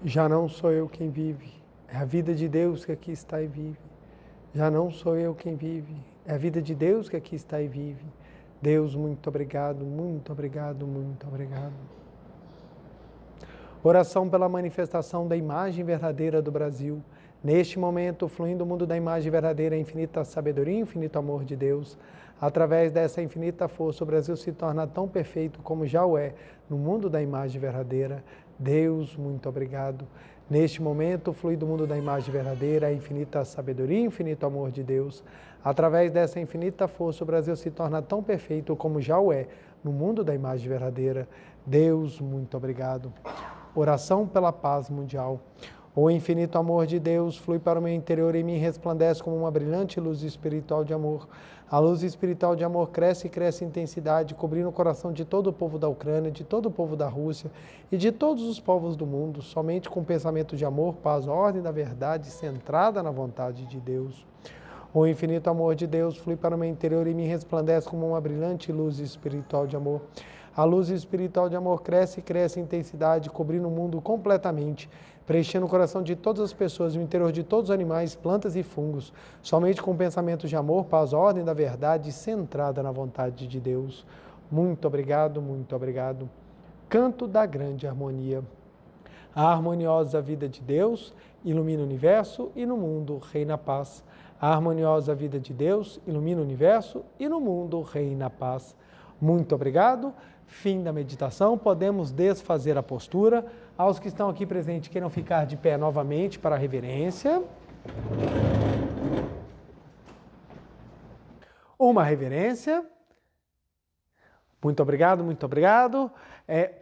Já não sou eu quem vive, é a vida de Deus que aqui está e vive. Já não sou eu quem vive, é a vida de Deus que aqui está e vive. Deus, muito obrigado, muito obrigado, muito obrigado. Oração pela manifestação da imagem verdadeira do Brasil. Neste momento, fluindo o mundo da imagem verdadeira, a infinita sabedoria e infinito amor de Deus. Através dessa infinita força, o Brasil se torna tão perfeito como já o é no mundo da imagem verdadeira. Deus, muito obrigado. Neste momento, flui do mundo da imagem verdadeira, a infinita sabedoria e infinito amor de Deus. Através dessa infinita força, o Brasil se torna tão perfeito como já o é no mundo da imagem verdadeira. Deus, muito obrigado. Oração pela paz mundial. O infinito amor de Deus flui para o meu interior e me resplandece como uma brilhante luz espiritual de amor. A luz espiritual de amor cresce e cresce em intensidade, cobrindo o coração de todo o povo da Ucrânia, de todo o povo da Rússia e de todos os povos do mundo, somente com pensamento de amor, paz, ordem da verdade, centrada na vontade de Deus. O infinito amor de Deus flui para o meu interior e me resplandece como uma brilhante luz espiritual de amor. A luz espiritual de amor cresce e cresce em intensidade, cobrindo o mundo completamente, preenchendo o coração de todas as pessoas e o interior de todos os animais, plantas e fungos, somente com pensamentos de amor, paz, ordem da verdade, centrada na vontade de Deus. Muito obrigado, muito obrigado. Canto da grande harmonia. A harmoniosa vida de Deus ilumina o universo e no mundo reina a paz. A harmoniosa vida de Deus ilumina o universo e no mundo reina a paz. Muito obrigado. Fim da meditação. Podemos desfazer a postura. Aos que estão aqui presentes, queiram ficar de pé novamente para a reverência. Uma reverência. Muito obrigado, muito obrigado.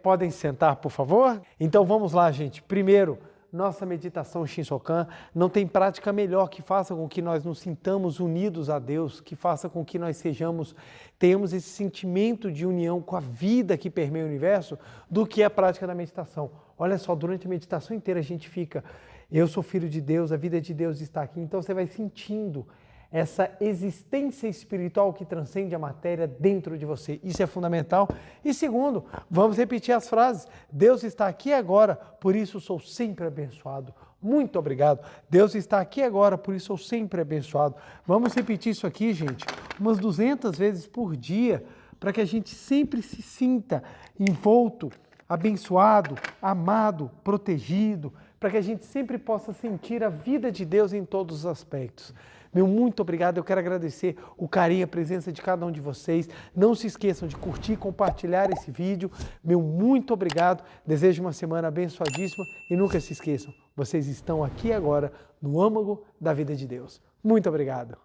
Podem sentar, por favor. Então vamos lá, gente. Primeiro, nossa meditação Shinsokan não tem prática melhor que faça com que nós nos sintamos unidos a Deus, que faça com que nós tenhamos esse sentimento de união com a vida que permeia o universo, do que a prática da meditação. Olha só, durante a meditação inteira a gente fica, eu sou filho de Deus, a vida de Deus está aqui, então você vai sentindo essa existência espiritual que transcende a matéria dentro de você. Isso é fundamental. E segundo, vamos repetir as frases. Deus está aqui agora, por isso sou sempre abençoado. Muito obrigado. Deus está aqui agora, por isso sou sempre abençoado. Vamos repetir isso aqui, gente, umas 200 vezes por dia, para que a gente sempre se sinta envolto, abençoado, amado, protegido, para que a gente sempre possa sentir a vida de Deus em todos os aspectos. Meu muito obrigado, eu quero agradecer o carinho, a presença de cada um de vocês. Não se esqueçam de curtir e compartilhar esse vídeo. Meu muito obrigado, desejo uma semana abençoadíssima e nunca se esqueçam, vocês estão aqui agora no âmago da vida de Deus. Muito obrigado.